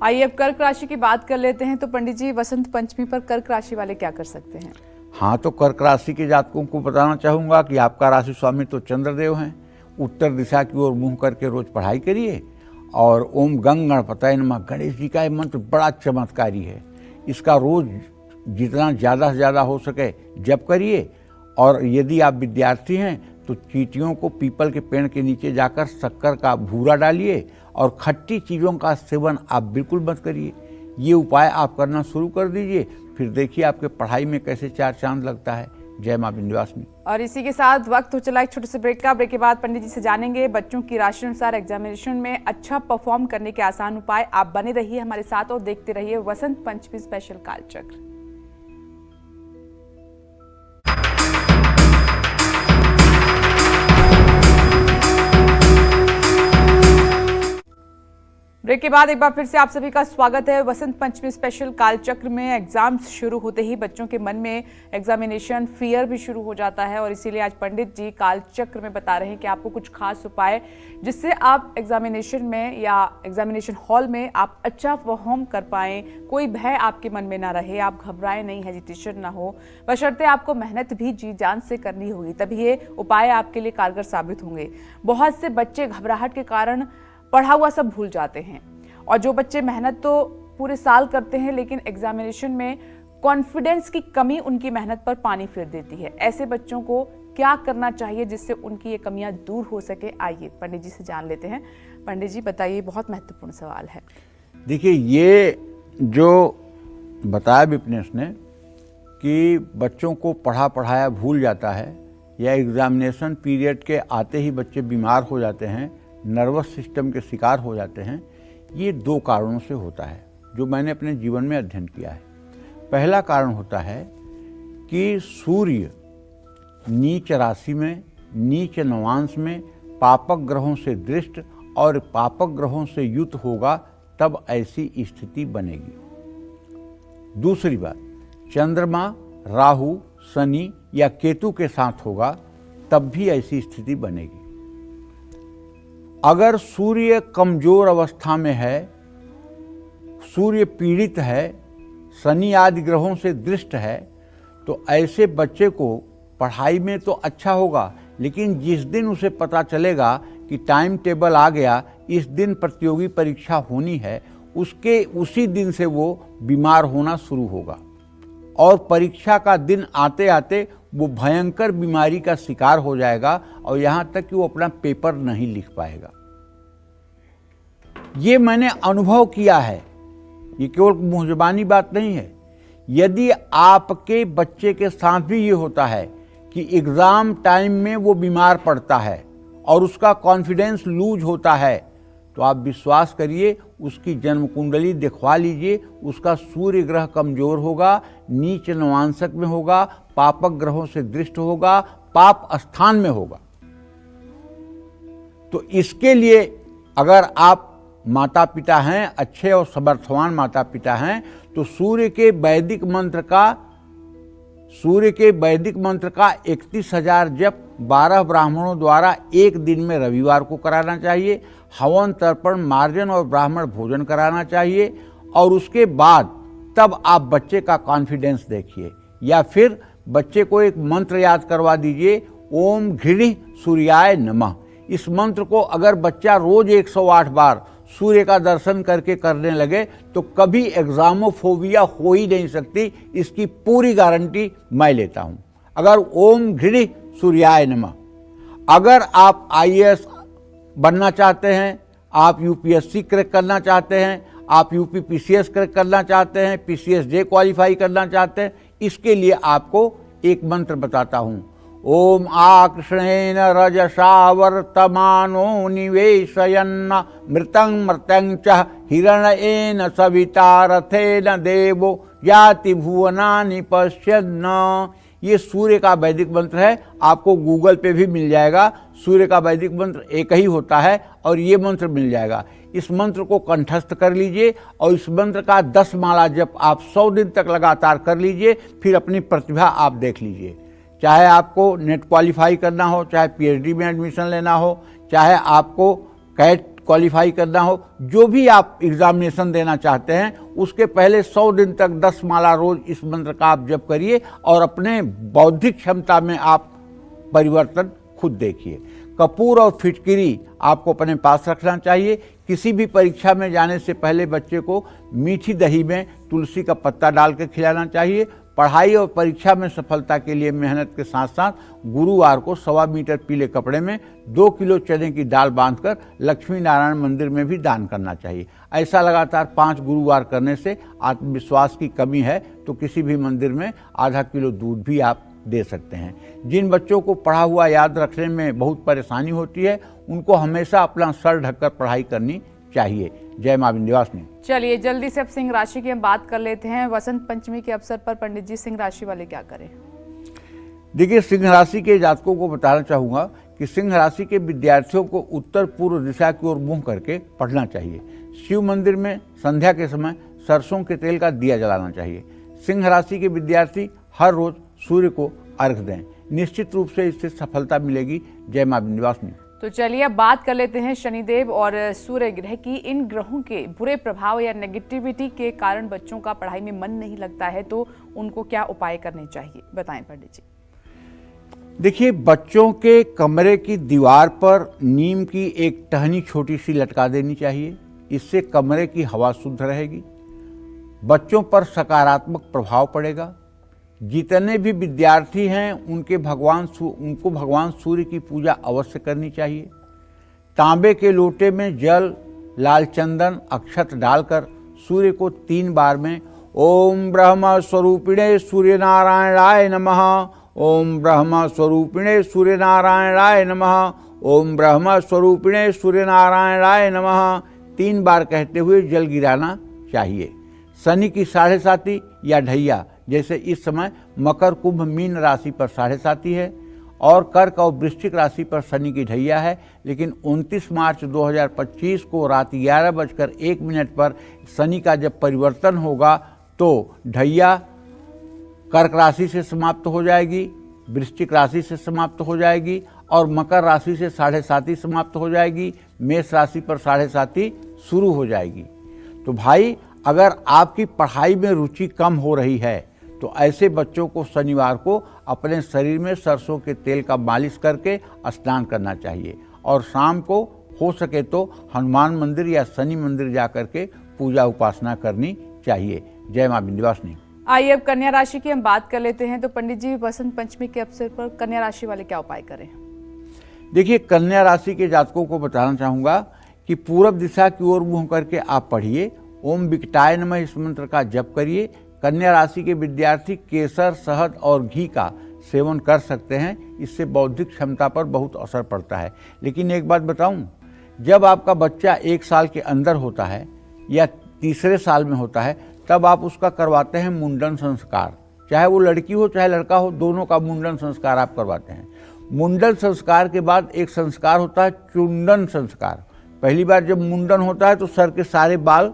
आइए अब कर्क राशि की बात कर लेते हैं। तो पंडित जी, वसंत पंचमी पर कर्क राशि वाले क्या कर सकते हैं? हाँ, तो कर्क राशि के जातकों को बताना चाहूँगा कि आपका राशि स्वामी तो चंद्रदेव हैं। उत्तर दिशा की ओर मुंह करके रोज पढ़ाई करिए और ओम गंग गणपतये नमः, गणेश जी का ये मंत्र बड़ा चमत्कारी है। इसका रोज जितना ज़्यादा से ज़्यादा हो सके जप करिए। और यदि आप विद्यार्थी हैं तो चींटियों को पीपल के पेड़ के नीचे जाकर शक्कर का भूरा डालिए और खट्टी चीज़ों का सेवन आप बिल्कुल मत करिए। ये उपाय आप करना शुरू कर दीजिए, फिर देखिए आपके पढ़ाई में कैसे 4 चांद लगता है। जय मां विंध्यवासिनी। और इसी के साथ वक्त हो चला एक छोटे से ब्रेक का। ब्रेक के बाद पंडित जी से जानेंगे बच्चों की राशि अनुसार एग्जामिनेशन में अच्छा परफॉर्म करने के आसान उपाय। आप बने रहिए हमारे साथ और देखते रहिए वसंत पंचमी स्पेशल कालचक्र। ब्रेक के बाद एक बार फिर से आप सभी का स्वागत है वसंत पंचमी स्पेशल कालचक्र में। एग्जाम्स शुरू होते ही बच्चों के मन में एग्जामिनेशन फियर भी शुरू हो जाता है और इसीलिए आज पंडित जी कालचक्र में बता रहे हैं कि आपको कुछ खास उपाय जिससे आप एग्जामिनेशन में या एग्जामिनेशन हॉल में आप अच्छा परफॉर्म कर पाएं। कोई भय आपके मन में ना रहे, आप घबराएं नहीं, हेजिटेशन ना हो, बशर्ते आपको मेहनत भी जी जान से करनी होगी, तभी ये उपाय आपके लिए कारगर साबित होंगे। बहुत से बच्चे घबराहट के कारण पढ़ा हुआ सब भूल जाते हैं और जो बच्चे मेहनत तो पूरे साल करते हैं लेकिन एग्जामिनेशन में कॉन्फिडेंस की कमी उनकी मेहनत पर पानी फेर देती है। ऐसे बच्चों को क्या करना चाहिए जिससे उनकी ये कमियां दूर हो सके? आइए पंडित जी से जान लेते हैं। पंडित जी बताइए, बहुत महत्वपूर्ण सवाल है। देखिए, ये जो बताया विपनेश ने कि बच्चों को पढ़ा पढ़ाया भूल जाता है या एग्जामिनेशन पीरियड के आते ही बच्चे बीमार हो जाते हैं, नर्वस सिस्टम के शिकार हो जाते हैं, ये 2 कारणों से होता है जो मैंने अपने जीवन में अध्ययन किया है। पहला कारण होता है कि सूर्य नीच राशि में, नीच नवांश में पापक ग्रहों से दृष्ट और पापक ग्रहों से युक्त होगा, तब ऐसी स्थिति बनेगी। दूसरी बात, चंद्रमा राहु शनि या केतु के साथ होगा तब भी ऐसी स्थिति बनेगी। अगर सूर्य कमजोर अवस्था में है, सूर्य पीड़ित है, शनि आदि ग्रहों से दृष्ट है, तो ऐसे बच्चे को पढ़ाई में तो अच्छा होगा, लेकिन जिस दिन उसे पता चलेगा कि टाइम टेबल आ गया, इस दिन प्रतियोगी परीक्षा होनी है, उसके उसी दिन से वो बीमार होना शुरू होगा और परीक्षा का दिन आते आते वो भयंकर बीमारी का शिकार हो जाएगा और यहाँ तक कि वो अपना पेपर नहीं लिख पाएगा। ये मैंने अनुभव किया है। ये केवल मुंह ज़बानी बात नहीं है। यदि आपके बच्चे के साथ भी ये होता है कि एग्ज़ाम टाइम में वो बीमार पड़ता है और उसका कॉन्फिडेंस लूज होता है, तो आप विश्वास करिए उसकी जन्म कुंडली दिखवा लीजिए। उसका सूर्य ग्रह कमजोर होगा, नीच नवांशक में होगा, पापक ग्रहों से दृष्ट होगा, पाप स्थान में होगा। तो इसके लिए अगर आप माता पिता हैं, अच्छे और समर्थवान माता पिता हैं, तो सूर्य के वैदिक मंत्र का 31,000 जप 12 ब्राह्मणों द्वारा एक दिन में रविवार को कराना चाहिए। हवन, तर्पण, मार्जन और ब्राह्मण भोजन कराना चाहिए और उसके बाद तब आप बच्चे का कॉन्फिडेंस देखिए। या फिर बच्चे को एक मंत्र याद करवा दीजिए, ओम घृणि सूर्याय नमः। इस मंत्र को अगर बच्चा रोज 108 बार सूर्य का दर्शन करके करने लगे तो कभी एग्जामोफोबिया हो ही नहीं सकती। इसकी पूरी गारंटी मैं लेता हूं। अगर ओम घृणि सूर्याय नमः, अगर आप IAS बनना चाहते हैं, आप UPSC क्रैक करना चाहते हैं, आप UPPCS क्रैक करना चाहते हैं, PCSJ क्वालिफाई करना चाहते हैं, इसके लिए आपको एक मंत्र बताता हूं। ओम आकृष्णेन रजसा वर्तमानो निवेशयन्न मृतं मृतं च हिरण्येन सविता रथेन देवो याति भुवनानि पश्यन्न। ये सूर्य का वैदिक मंत्र है, आपको गूगल पे भी मिल जाएगा। सूर्य का वैदिक मंत्र एक ही होता है और ये मंत्र मिल जाएगा। इस मंत्र को कंठस्थ कर लीजिए और इस मंत्र का 10 माला जप आप 100 दिन तक लगातार कर लीजिए। फिर अपनी प्रतिभा आप देख लीजिए। चाहे आपको नेट क्वालिफाई करना हो, चाहे PhD में एडमिशन लेना हो, चाहे आपको कैट क्वालिफाई करना हो, जो भी आप एग्जामिनेशन देना चाहते हैं, उसके पहले 100 दिन तक 10 माला रोज इस मंत्र का आप जप करिए और अपने बौद्धिक क्षमता में आप परिवर्तन खुद देखिए। कपूर और फिटकिरी आपको अपने पास रखना चाहिए। किसी भी परीक्षा में जाने से पहले बच्चे को मीठी दही में तुलसी का पत्ता डाल के खिलाना चाहिए। पढ़ाई और परीक्षा में सफलता के लिए मेहनत के साथ साथ गुरुवार को 1.25 मीटर पीले कपड़े में 2 किलो चने की दाल बांधकर लक्ष्मी नारायण मंदिर में भी दान करना चाहिए। ऐसा लगातार 5 गुरुवार करने से आत्मविश्वास की कमी है तो किसी भी मंदिर में आधा किलो दूध भी आप दे सकते हैं। जिन बच्चों को पढ़ा हुआ याद रखने में बहुत परेशानी होती है, उनको हमेशा अपना सर ढककर पढ़ाई करनी चाहिए। जय मां विंध्यवासिनी। चलिए जल्दी से अब सिंह राशि की हम बात कर लेते हैं। वसंत पंचमी के अवसर पर पंडित जी सिंह राशि वाले क्या करें? देखिए, सिंह राशि के जातकों को बताना चाहूँगा कि सिंह राशि के विद्यार्थियों को उत्तर पूर्व दिशा की ओर मुंह करके पढ़ना चाहिए। शिव मंदिर में संध्या के समय सरसों के तेल का दिया जलाना चाहिए। सिंह राशि के विद्यार्थी हर रोज सूर्य को अर्घ दें, निश्चित रूप से इससे सफलता मिलेगी। जय मां विंध्यवासिनी। तो चलिए अब बात कर लेते हैं शनिदेव और सूर्य ग्रह की। इन ग्रहों के बुरे प्रभाव या नेगेटिविटी के कारण बच्चों का पढ़ाई में मन नहीं लगता है, तो उनको क्या उपाय करने चाहिए, बताएं पंडित जी। देखिए, बच्चों के कमरे की दीवार पर नीम की एक टहनी छोटी सी लटका देनी चाहिए। इससे कमरे की हवा शुद्ध रहेगी, बच्चों पर सकारात्मक प्रभाव पड़ेगा। जितने भी विद्यार्थी हैं उनको भगवान सूर्य की पूजा अवश्य करनी चाहिए। तांबे के लोटे में जल, लाल चंदन, अक्षत डालकर सूर्य को 3 बार में ओम ब्रह्म स्वरूपिणे सूर्य नारायणाय नमः, ओम ब्रह्म स्वरूपिणे सूर्य नारायणाय नमः, ओम ब्रह्म स्वरूपिणे सूर्य नारायणाय नमः 3 बार कहते हुए जल गिराना चाहिए। शनि की 7.5 या ढैया, जैसे इस समय मकर, कुंभ, मीन राशि पर 7.5 है और कर्क और वृश्चिक राशि पर शनि की ढैया है, लेकिन 29 मार्च 2025 को रात 11:01 पर शनि का जब परिवर्तन होगा तो ढैया कर्क राशि से समाप्त हो जाएगी, वृश्चिक राशि से समाप्त हो जाएगी और मकर राशि से 7.5 समाप्त हो जाएगी, मेष राशि पर 7.5 शुरू हो जाएगी। तो भाई, अगर आपकी पढ़ाई में रुचि कम हो रही है तो ऐसे बच्चों को शनिवार को अपने शरीर में सरसों के तेल का मालिश करके स्नान करना चाहिए और शाम को हो सके तो हनुमान मंदिर या शनि मंदिर जाकर के पूजा उपासना करनी चाहिए। जय मां विंध्यवासिनी। आइए अब कन्या राशि की हम बात कर लेते हैं। तो पंडित जी, वसंत पंचमी के अवसर पर कन्या राशि वाले क्या उपाय करें? देखिए, कन्या राशि के जातकों को बताना चाहूँगा कि पूरब दिशा की ओर मुँह करके आप पढ़िए ओम विकटाय नमः इस मंत्र का जप करिए। कन्या राशि के विद्यार्थी केसर, शहद और घी का सेवन कर सकते हैं, इससे बौद्धिक क्षमता पर बहुत असर पड़ता है। लेकिन एक बात बताऊं, जब आपका बच्चा 1 साल के अंदर होता है या तीसरे साल में होता है, तब आप उसका करवाते हैं मुंडन संस्कार। चाहे वो लड़की हो चाहे लड़का हो, दोनों का मुंडन संस्कार आप करवाते हैं। मुंडन संस्कार के बाद एक संस्कार होता है चुंडन संस्कार। पहली बार जब मुंडन होता है तो सर के सारे बाल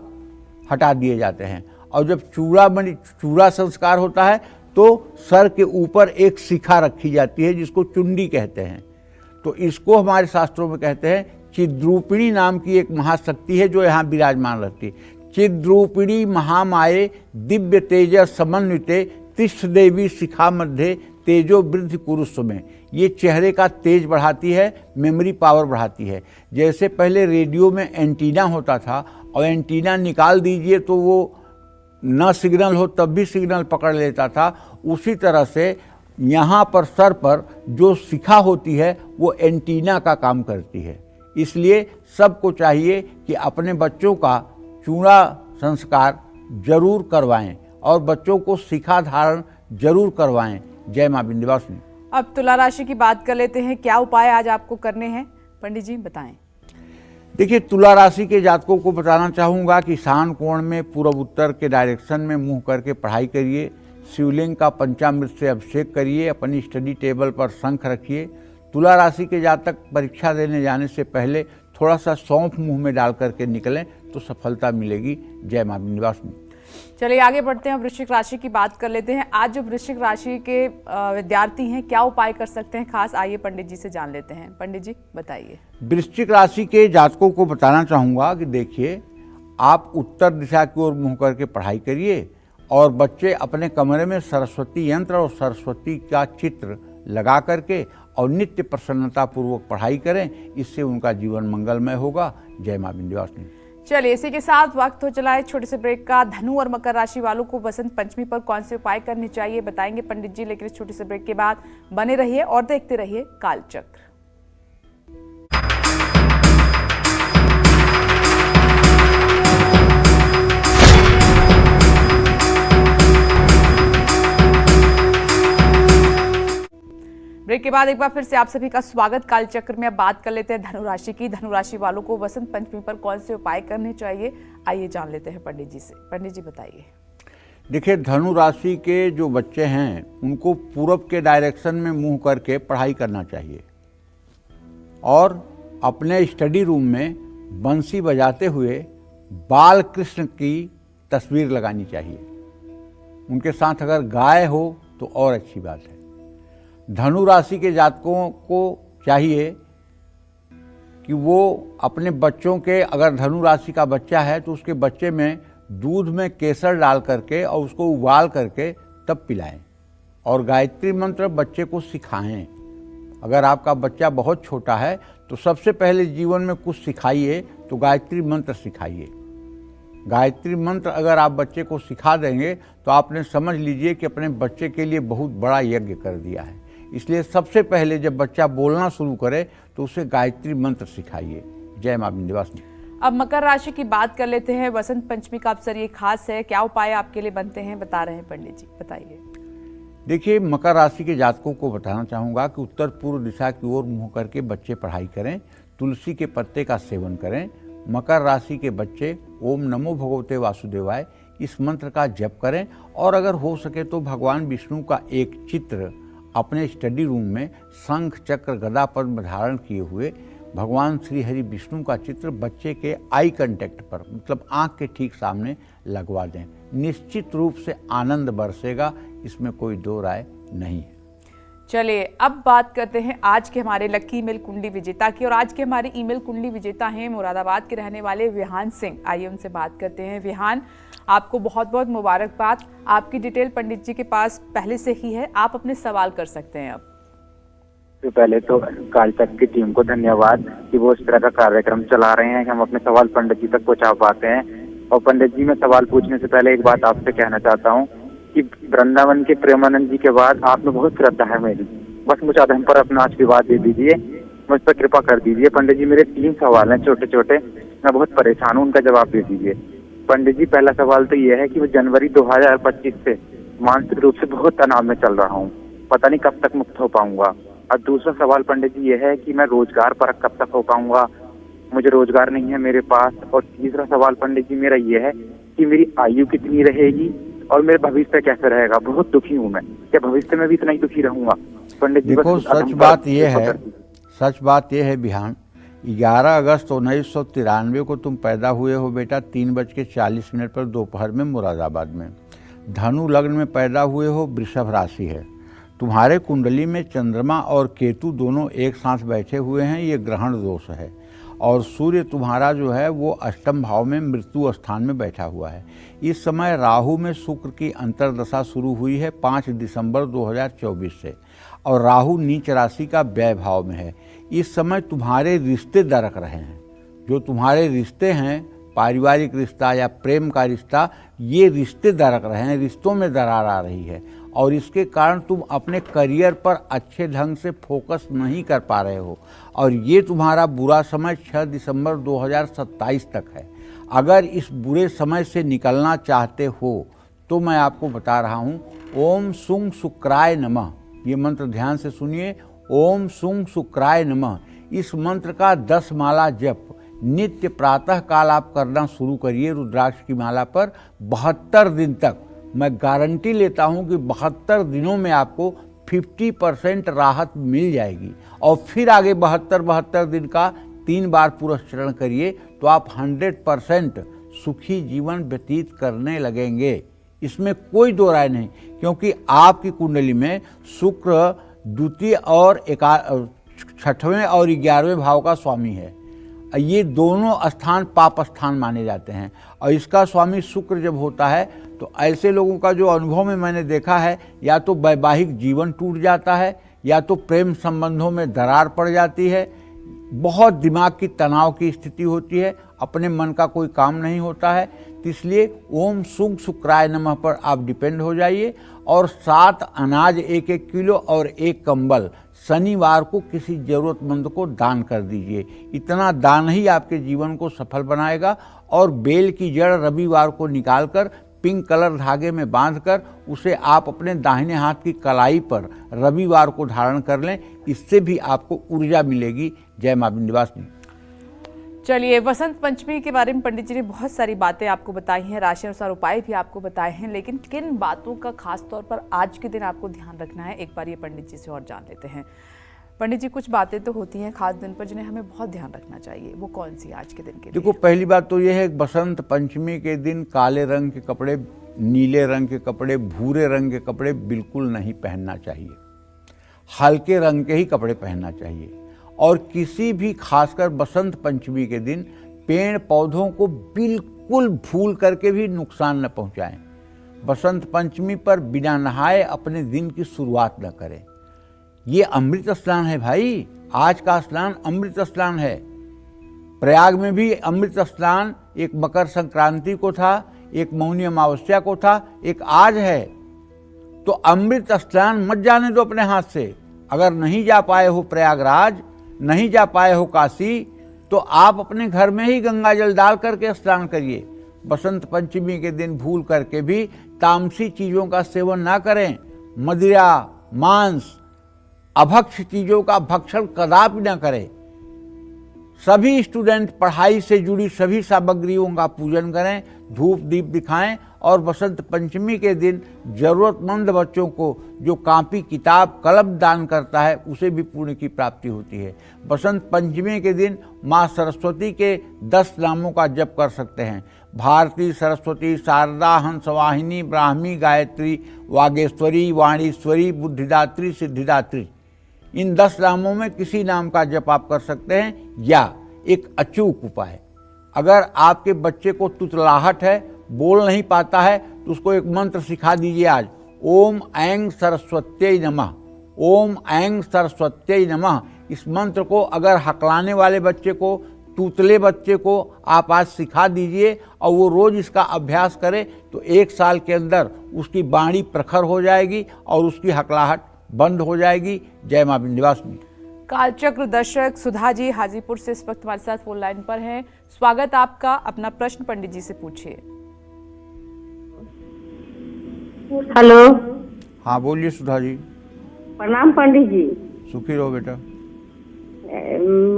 हटा दिए जाते हैं, और जब चूड़ा संस्कार होता है तो सर के ऊपर एक शिखा रखी जाती है जिसको चुंडी कहते हैं। तो इसको हमारे शास्त्रों में कहते हैं चिद्रूपिणी नाम की एक महाशक्ति है जो यहाँ विराजमान रहती है। चिद्रूपिणी महामाये दिव्य तेज समन्विते तिष्ठ देवी शिखा मध्य तेजो वृद्धि कुरुस्व में। ये चेहरे का तेज बढ़ाती है, मेमोरी पावर बढ़ाती है। जैसे पहले रेडियो में एंटीना होता था और एंटीना निकाल दीजिए तो वो न सिग्नल हो तब भी सिग्नल पकड़ लेता था, उसी तरह से यहाँ पर सर पर जो शिखा होती है वो एंटीना का काम करती है। इसलिए सबको चाहिए कि अपने बच्चों का चूड़ा संस्कार जरूर करवाएं और बच्चों को शिखा धारण जरूर करवाएं। जय मां विंध्यवासिनी। अब तुला राशि की बात कर लेते हैं, क्या उपाय आज आपको करने हैं पंडित जी, बताएं। देखिए, तुला राशि के जातकों को बताना चाहूँगा कि ईशान कोण में पूर्व उत्तर के डायरेक्शन में मुंह करके पढ़ाई करिए। शिवलिंग का पंचामृत से अभिषेक करिए। अपनी स्टडी टेबल पर शंख रखिए। तुला राशि के जातक परीक्षा देने जाने से पहले थोड़ा सा सौंफ मुंह में डाल करके निकलें तो सफलता मिलेगी। जय मां विंध्यवासिनी। चलिए आगे बढ़ते हैं, वृश्चिक राशि की बात कर लेते हैं। आज जो वृश्चिक राशि के विद्यार्थी हैं क्या उपाय कर सकते हैं खास, आइए पंडित जी से जान लेते हैं। पंडित जी बताइए। वृश्चिक राशि के जातकों को बताना चाहूँगा कि देखिए, आप उत्तर दिशा की ओर मुँह करके पढ़ाई करिए और बच्चे अपने कमरे में सरस्वती यंत्र और सरस्वती का चित्र लगा करके और नित्य प्रसन्नता पूर्वक पढ़ाई करें, इससे उनका जीवन मंगलमय होगा। जय मां विंध्यवासिनी। चलिए इसी के साथ वक्त हो चला है छोटे से ब्रेक का। धनु और मकर राशि वालों को बसंत पंचमी पर कौन से उपाय करने चाहिए बताएंगे पंडित जी, लेकिन इस छोटे से ब्रेक के बाद बने रहिए और देखते रहिए कालचक्र। ब्रेक के बाद एक बार फिर से आप सभी का स्वागत। कालचक्र में अब बात कर लेते हैं धनु राशि की। धनु राशि वालों को बसंत पंचमी पर कौन से उपाय करने चाहिए, आइए जान लेते हैं पंडित जी से। पंडित जी बताइए। देखिए, धनु राशि के जो बच्चे हैं उनको पूर्व के डायरेक्शन में मुंह करके पढ़ाई करना चाहिए और अपने स्टडी रूम में बंसी बजाते हुए बाल कृष्ण की तस्वीर लगानी चाहिए। उनके साथ अगर गाय हो तो और अच्छी बात है। धनु राशि के जातकों को चाहिए कि वो अपने बच्चों के, अगर धनु राशि का बच्चा है तो उसके बच्चे में दूध में केसर डाल करके और उसको उबाल करके तब पिलाएं और गायत्री मंत्र बच्चे को सिखाएं। अगर आपका बच्चा बहुत छोटा है तो सबसे पहले जीवन में कुछ सिखाइए तो गायत्री मंत्र सिखाइए। गायत्री मंत्र अगर आप बच्चे को सिखा देंगे तो आपने समझ लीजिए कि अपने बच्चे के लिए बहुत बड़ा यज्ञ कर दिया है। इसलिए सबसे पहले जब बच्चा बोलना शुरू करे तो उसे गायत्री मंत्र सिखाइए। जय मां विंध्यवासिनी। अब मकर राशि की बात कर लेते हैं। वसंत पंचमी का अवसर ये खास है, क्या उपाय आपके लिए बनते हैं बता रहे हैं पंडित जी, बताइए। देखिए, मकर राशि के जातकों को बताना चाहूँगा कि उत्तर पूर्व दिशा की ओर मुँह करके बच्चे पढ़ाई करें। तुलसी के पत्ते का सेवन करें। मकर राशि के बच्चे ओम नमो भगवते वासुदेवाय इस मंत्र का जप करें और अगर हो सके तो भगवान विष्णु का एक चित्र अपने स्टडी रूम में शंख चक्र गदा पद्म धारण किए हुए भगवान श्री हरि विष्णु का चित्र बच्चे के आई कांटेक्ट पर, मतलब आंख के ठीक सामने लगवा दें। निश्चित रूप से आनंद बरसेगा, इसमें कोई दो राय नहीं है। चलिए अब बात करते हैं आज के हमारे लकी ईमेल कुंडली विजेता की, और आज के हमारे ईमेल कुंडली विजेता हैं मुरादाबाद के रहने वाले विहान सिंह। आइए उनसे बात करते हैं। विहान, आपको बहुत बहुत मुबारकबाद। आपकी डिटेल पंडित जी के पास पहले से ही है, आप अपने सवाल कर सकते हैं अब। तो पहले तो कालचक्र की टीम को धन्यवाद कि वो इस तरह का कार्यक्रम चला रहे हैं कि हम अपने सवाल पंडित जी तक पहुंचा पाते हैं। और पंडित जी, मैं सवाल पूछने से पहले एक बात आपसे कहना चाहता हूँ कि वृंदावन के प्रेमानंद जी के बाद आप में बहुत श्रद्धा है मेरी, बस मुझे अधम पर अपना आशीर्वाद दे दीजिए, मुझ पर कृपा कर दीजिए। पंडित जी, मेरे 3 सवाल हैं छोटे छोटे, मैं बहुत परेशान हूँ, उनका जवाब दे दीजिए। पंडित जी, पहला सवाल तो ये है कि मैं जनवरी 2025 से मानसिक रूप से बहुत तनाव में चल रहा हूँ, पता नहीं कब तक मुक्त हो पाऊंगा। और दूसरा सवाल पंडित जी ये है कि मैं रोजगार पर कब तक हो पाऊंगा, मुझे रोजगार नहीं है मेरे पास। और तीसरा सवाल पंडित जी मेरा ये है कि मेरी आयु कितनी रहेगी और मेरे भविष्य कैसे रहेगा। बहुत दुखी हूँ मैं, क्या भविष्य में भी इतना ही दुखी रहूंगा पंडित जी? देखो, सच बात ये है बिहान, 11 अगस्त 1993 को तुम पैदा हुए हो बेटा, 3:40 पर दोपहर में मुरादाबाद में। धनु लग्न में पैदा हुए हो, वृषभ राशि है। तुम्हारे कुंडली में चंद्रमा और केतु दोनों एक साथ बैठे हुए हैं, ये ग्रहण दोष है। और सूर्य तुम्हारा जो है वो अष्टम भाव में मृत्यु स्थान में बैठा हुआ है। इस समय राहु में शुक्र की अंतर्दशा शुरू हुई है 5 दिसंबर 2024 से, और राहु नीच राशि का व्यय भाव में है। इस समय तुम्हारे रिश्ते दरक रहे हैं। जो तुम्हारे रिश्ते हैं, पारिवारिक रिश्ता या प्रेम का रिश्ता, ये रिश्ते दरक रहे हैं, रिश्तों में दरार आ रही है। और इसके कारण तुम अपने करियर पर अच्छे ढंग से फोकस नहीं कर पा रहे हो। और ये तुम्हारा बुरा समय 6 दिसंबर 2027 तक है। अगर इस बुरे समय से निकलना चाहते हो तो मैं आपको बता रहा हूँ, ओम सुंग शुक्राय नमः, ये मंत्र ध्यान से सुनिए। ओम सुंग शुक्राय नमः, इस मंत्र का 10 माला जप नित्य प्रातः काल आप करना शुरू करिए रुद्राक्ष की माला पर। 72 दिन तक मैं गारंटी लेता हूं कि 72 दिनों में आपको 50% राहत मिल जाएगी। और फिर आगे 72 दिन का 3 बार पुरस्चरण करिए तो आप 100% सुखी जीवन व्यतीत करने लगेंगे। इसमें कोई दो राय नहीं, क्योंकि आपकी कुंडली में शुक्र द्वितीय और 6वें और 11वें भाव का स्वामी है। ये दोनों स्थान पाप स्थान माने जाते हैं। और इसका स्वामी शुक्र जब होता है तो ऐसे लोगों का जो अनुभव में मैंने देखा है, या तो वैवाहिक जीवन टूट जाता है, या तो प्रेम संबंधों में दरार पड़ जाती है, बहुत दिमाग की तनाव की स्थिति होती है, अपने मन का कोई काम नहीं होता है। तो इसलिए ओम सुंग शुक्राय नमः पर आप डिपेंड हो जाइए। और 7 अनाज 1-1 किलो और 1 कंबल शनिवार को किसी जरूरतमंद को दान कर दीजिए। इतना दान ही आपके जीवन को सफल बनाएगा। और बेल की जड़ रविवार को निकालकर पिंक कलर धागे में बांधकर उसे आप अपने दाहिने हाथ की कलाई पर रविवार को धारण कर लें, इससे भी आपको ऊर्जा मिलेगी। जय मां विंध्यवासिनी। चलिए, वसंत पंचमी के बारे में पंडित जी ने बहुत सारी बातें आपको बताई हैं, राशि अनुसार उपाय भी आपको बताए हैं, लेकिन किन बातों का खास तौर पर आज के दिन आपको ध्यान रखना है, एक बार ये पंडित जी से और जान लेते हैं। पंडित जी, कुछ बातें तो होती हैं खास दिन पर जिन्हें हमें बहुत ध्यान रखना चाहिए, वो कौन सी आज के दिन के लिए? देखो, पहली बात तो ये है, बसंत पंचमी के दिन काले रंग के कपड़े, नीले रंग के कपड़े, भूरे रंग के कपड़े बिल्कुल नहीं पहनना चाहिए। हल्के रंग के ही कपड़े पहनना चाहिए। और किसी भी, खासकर बसंत पंचमी के दिन, पेड़ पौधों को बिल्कुल भूल करके भी नुकसान न पहुंचाएं। बसंत पंचमी पर बिना नहाए अपने दिन की शुरुआत न करें। ये अमृत स्नान है भाई, आज का स्नान अमृत स्नान है। प्रयाग में भी अमृत स्नान एक मकर संक्रांति को था, एक मौनी अमावस्या को था, एक आज है। तो अमृत स्नान मत जाने दो अपने हाथ से। अगर नहीं जा पाए हो प्रयागराज, नहीं जा पाए हो काशी, तो आप अपने घर में ही गंगा जल डाल करके स्नान करिए। बसंत पंचमी के दिन भूल करके भी तामसी चीजों का सेवन ना करें। मदिरा, मांस, अभक्ष चीजों का भक्षण कदापि न करें। सभी स्टूडेंट पढ़ाई से जुड़ी सभी सामग्रियों का पूजन करें, धूप दीप दिखाएं। और बसंत पंचमी के दिन जरूरतमंद बच्चों को जो कॉपी किताब कलम दान करता है, उसे भी पुण्य की प्राप्ति होती है। बसंत पंचमी के दिन माँ सरस्वती के 10 नामों का जप कर सकते हैं। भारती, सरस्वती, शारदा, हंसवाहिनी, ब्राह्मी, गायत्री, वागेश्वरी, वाणीश्वरी, बुद्धिदात्री, सिद्धिदात्री, इन 10 नामों में किसी नाम का जप आप कर सकते हैं। या एक अचूक उपाय, अगर आपके बच्चे को तुतलाहट है, बोल नहीं पाता है, तो उसको एक मंत्र सिखा दीजिए आज। ओम ऐं सरस्वत्यै नमः, ओम ऐं सरस्वत्यै नमः। इस मंत्र को अगर हकलाने वाले बच्चे को, तूतले बच्चे को आप आज सिखा दीजिए और वो रोज इसका अभ्यास करे, तो 1 साल के अंदर उसकी वाणी प्रखर हो जाएगी और उसकी हकलाहट बंद हो जाएगी। जय मां विंध्यवासिनी। कालचक्र दर्शक सुधा जी हाजीपुर से इस वक्त हमारे साथ फोन लाइन पर हैं। स्वागत आपका। अपना प्रश्न पंडित जी से पूछिए। हेलो। हाँ बोलिए सुधा जी। प्रणाम पंडित जी। सुखी रहो बेटा।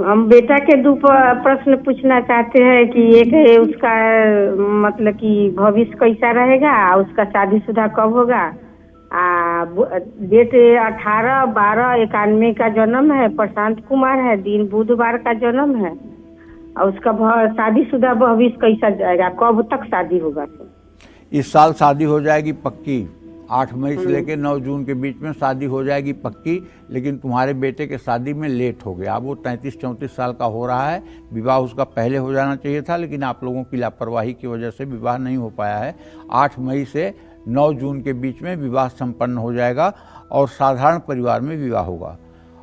हम बेटा के दो प्रश्न पूछना चाहते हैं कि एक है उसका मतलब कि भविष्य कैसा रहेगा, उसका शादीशुदा कब होगा। डेट 18/12/91 का जन्म है, प्रशांत कुमार है, दिन बुधवार का जन्म है। और उसका शादीशुदा भविष्य कैसा जाएगा, कब तक शादी होगा। इस साल शादी हो जाएगी पक्की। 8 मई से लेकर 9 जून के बीच में शादी हो जाएगी पक्की। लेकिन तुम्हारे बेटे के शादी में लेट हो गया। अब वो 33-34 साल का हो रहा है। विवाह उसका पहले हो जाना चाहिए था, लेकिन आप लोगों की लापरवाही की वजह से विवाह नहीं हो पाया है। 8 मई से 9 जून के बीच में विवाह संपन्न हो जाएगा और साधारण परिवार में विवाह होगा।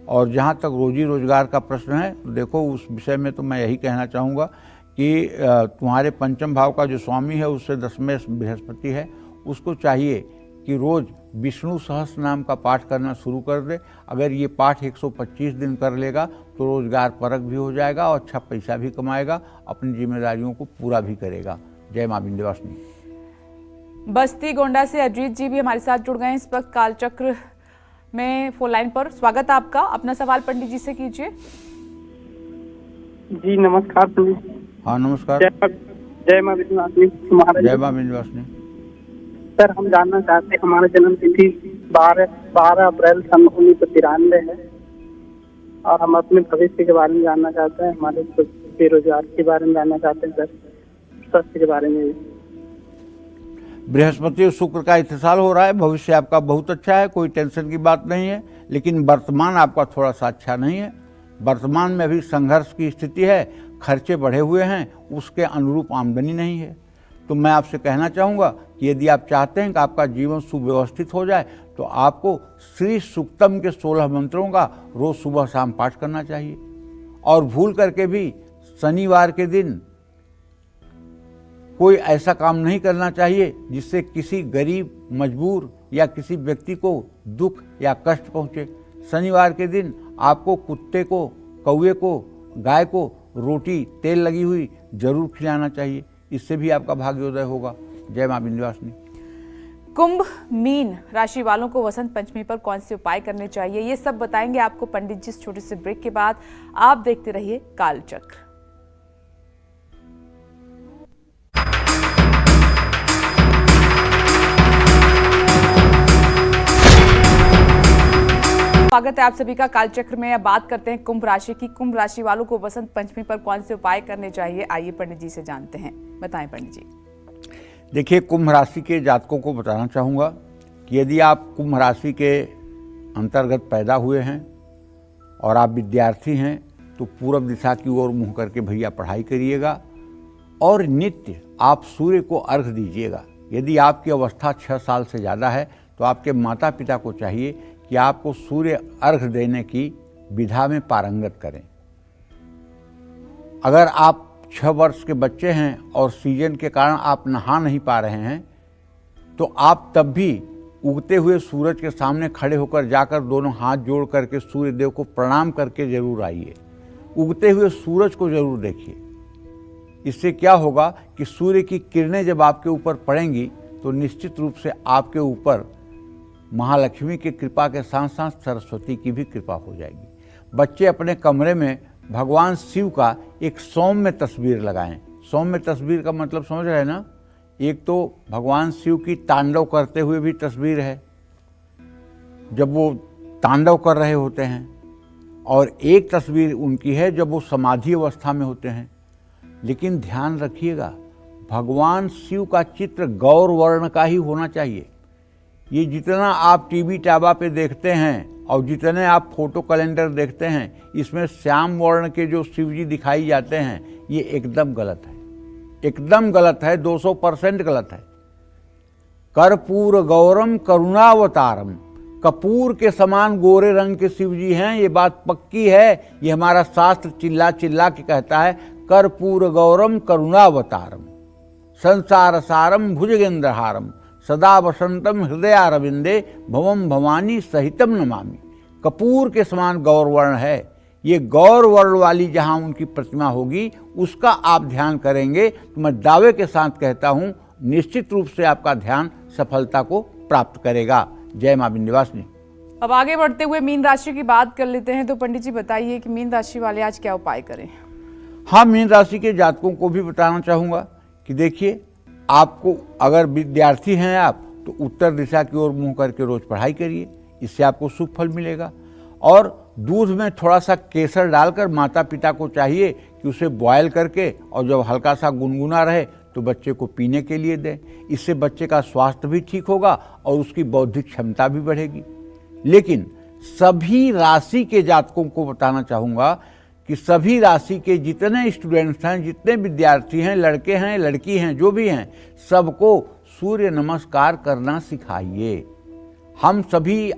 और जहाँ तक रोजी रोजगार का प्रश्न है, तो देखो उस विषय में तो मैं यही कहना चाहूँगा कि तुम्हारे पंचम भाव का जो स्वामी है उससे 10वें बृहस्पति है। उसको चाहिए कि रोज़ विष्णु सहस्त्र नाम का पाठ करना शुरू कर दे। अगर ये पाठ 125 दिन कर लेगा तो रोजगार परक भी हो जाएगा और अच्छा पैसा भी कमाएगा, अपनी जिम्मेदारियों को पूरा भी करेगा। जय मां विंध्यवासिनी। बस्ती गोंडा से अजीत जी भी हमारे साथ जुड़ गए हैं इस वक्त कालचक्र में फोन लाइन पर। स्वागत आपका। अपना सवाल पंडित जी से कीजिए। जी नमस्कार पंडित। हाँ नमस्कार। जय मां विंध्यवासिनी। जय मां विंध्यवासिनी। सर हम जानना चाहते हैं, हमारा जन्म तिथि 12 अप्रैल सन 1993 है और हम अपने भविष्य के बारे में जानना चाहते हैं। हमारे बेरोजगार के बारे में जानना चाहते हैं सर, स्वास्थ्य के बारे में। बृहस्पति और शुक्र का इत्तिसाल हो रहा है। भविष्य आपका बहुत अच्छा है, कोई टेंशन की बात नहीं है। लेकिन वर्तमान आपका थोड़ा सा अच्छा नहीं है। वर्तमान में अभी संघर्ष की स्थिति है, खर्चे बढ़े हुए हैं, उसके अनुरूप आमदनी नहीं है। तो मैं आपसे कहना चाहूँगा कि यदि आप चाहते हैं कि आपका जीवन सुव्यवस्थित हो जाए तो आपको श्री सूक्तम के 16 मंत्रों का रोज सुबह शाम पाठ करना चाहिए। और भूल करके भी शनिवार के दिन कोई ऐसा काम नहीं करना चाहिए जिससे किसी गरीब, मजबूर या किसी व्यक्ति को दुख या कष्ट पहुँचे। शनिवार के दिन आपको कुत्ते को, कौवे को, गाय को रोटी तेल लगी हुई जरूर खिलाना चाहिए। इससे भी आपका भाग्योदय होगा। जय मां विंध्यवासिनी। कुंभ मीन राशि वालों को वसंत पंचमी पर कौन से उपाय करने चाहिए, ये सब बताएंगे आपको पंडित जी इस छोटे से ब्रेक के बाद। आप देखते रहिए कालचक्र। स्वागत है आप सभी का कालचक्र में। अब बात करते हैं कुंभ राशि की। कुंभ राशि वालों को वसंत पंचमी पर कौन से उपाय करने चाहिए, आइए पंडित जी से जानते हैं। बताएं पंडित जी। देखिए, कुंभ राशि के जातकों को बताना चाहूँगा कि यदि आप कुंभ राशि के अंतर्गत पैदा हुए हैं और आप विद्यार्थी हैं तो पूरब दिशा की ओर मुँह करके भैया पढ़ाई करिएगा और नित्य आप सूर्य को अर्घ दीजिएगा। यदि आपकी अवस्था 6 साल से ज़्यादा है तो आपके माता पिता को चाहिए कि आपको सूर्य अर्घ देने की विधा में पारंगत करें। अगर आप 6 वर्ष के बच्चे हैं और सीजन के कारण आप नहा नहीं पा रहे हैं तो आप तब भी उगते हुए सूरज के सामने खड़े होकर जाकर दोनों हाथ जोड़ करके सूर्य देव को प्रणाम करके जरूर आइए। उगते हुए सूरज को जरूर देखिए। इससे क्या होगा कि सूर्य की किरणें जब आपके ऊपर पड़ेंगी तो निश्चित रूप से आपके ऊपर महालक्ष्मी की कृपा के साथ साथ सरस्वती की भी कृपा हो जाएगी। बच्चे अपने कमरे में भगवान शिव का एक सौम्य तस्वीर लगाएं। सौम्य तस्वीर का मतलब समझ रहे हैं ना? एक तो भगवान शिव की तांडव करते हुए भी तस्वीर है जब वो तांडव कर रहे होते हैं, और एक तस्वीर उनकी है जब वो समाधि अवस्था में होते हैं। लेकिन ध्यान रखिएगा, भगवान शिव का चित्र गौर वर्ण का ही होना चाहिए। ये जितना आप टीवी टाबा पे देखते हैं और जितने आप फोटो कैलेंडर देखते हैं, इसमें श्याम वर्ण के जो शिव जी दिखाई जाते हैं, ये एकदम गलत है। एकदम गलत है, 200% गलत है। कर्पूर गौरम करुणावतारम, कपूर के समान गोरे रंग के शिव जी हैं, ये बात पक्की है। ये हमारा शास्त्र चिल्ला चिल्ला के कहता है, कर्पूर गौरम करुणावतारम संसार सारम भुजगेंद्रहारम सदा वसंतम हृदयारविंदे भवम भवानी सहितम नमामि। कपूर के समान गौरवर्ण है। ये गौर वर्ण वाली जहाँ उनकी प्रतिमा होगी उसका आप ध्यान करेंगे तो मैं दावे के साथ कहता हूँ निश्चित रूप से आपका ध्यान सफलता को प्राप्त करेगा। जय मां विंध्यवासिनी। अब आगे बढ़ते हुए मीन राशि की बात कर लेते हैं। तो पंडित जी बताइए कि मीन राशि वाले आज क्या उपाय करें? हाँ, मीन राशि के जातकों को भी बताना चाहूँगा कि देखिए, आपको अगर विद्यार्थी हैं आप तो उत्तर दिशा की ओर मुंह करके रोज पढ़ाई करिए, इससे आपको शुभ फल मिलेगा। और दूध में थोड़ा सा केसर डालकर माता पिता को चाहिए कि उसे बॉयल करके और जब हल्का सा गुनगुना रहे तो बच्चे को पीने के लिए दें। इससे बच्चे का स्वास्थ्य भी ठीक होगा और उसकी बौद्धिक क्षमता भी बढ़ेगी। लेकिन सभी राशि के जातकों को बताना चाहूँगा कि सभी राशि के जितने स्टूडेंट्स हैं, जितने विद्यार्थी हैं, लड़के हैं लड़की हैं, जो भी हैं, सबको सूर्य नमस्कार करना सिखाइए। हम सभी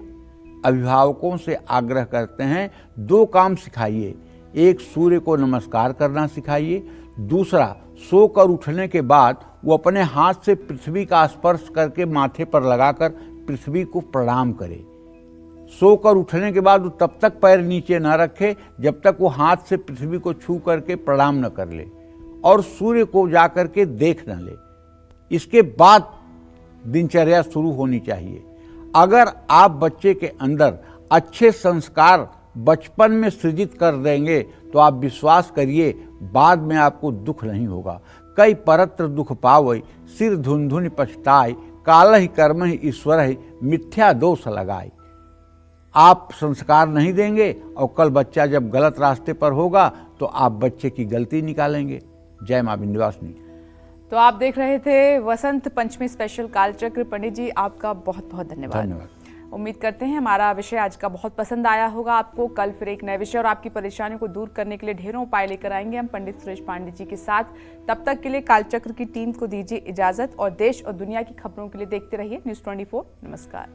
अभिभावकों से आग्रह करते हैं 2 काम सिखाइए। एक, सूर्य को नमस्कार करना सिखाइए। दूसरा, सोकर उठने के बाद वो अपने हाथ से पृथ्वी का स्पर्श करके माथे पर लगाकर पृथ्वी को प्रणाम करे। सोकर उठने के बाद वो तब तक पैर नीचे न रखे जब तक वो हाथ से पृथ्वी को छू करके प्रणाम न कर ले और सूर्य को जा करके देख न ले। इसके बाद दिनचर्या शुरू होनी चाहिए। अगर आप बच्चे के अंदर अच्छे संस्कार बचपन में सृजित कर देंगे तो आप विश्वास करिए बाद में आपको दुख नहीं होगा। कई परत्र दुख पावै, सिर धुन पछताय, कालहि कर्महि ईश्वरहि, मिथ्या दोष लगाए। आप संस्कार नहीं देंगे और कल बच्चा जब गलत रास्ते पर होगा तो आप बच्चे की गलती निकालेंगे। जय मां विंध्यवासिनी। तो आप देख रहे थे वसंत पंचमी स्पेशल कालचक्र। पंडित जी, आपका बहुत बहुत धन्यवाद। उम्मीद करते हैं हमारा विषय आज का बहुत पसंद आया होगा आपको। कल फिर एक नए विषय और आपकी परेशानियों को दूर करने के लिए ढेरों उपाय लेकर आएंगे हम पंडित सुरेश पांडे जी के साथ। तब तक के लिए कालचक्र की टीम को दीजिए इजाजत और देश और दुनिया की खबरों के लिए देखते रहिए News 24। नमस्कार।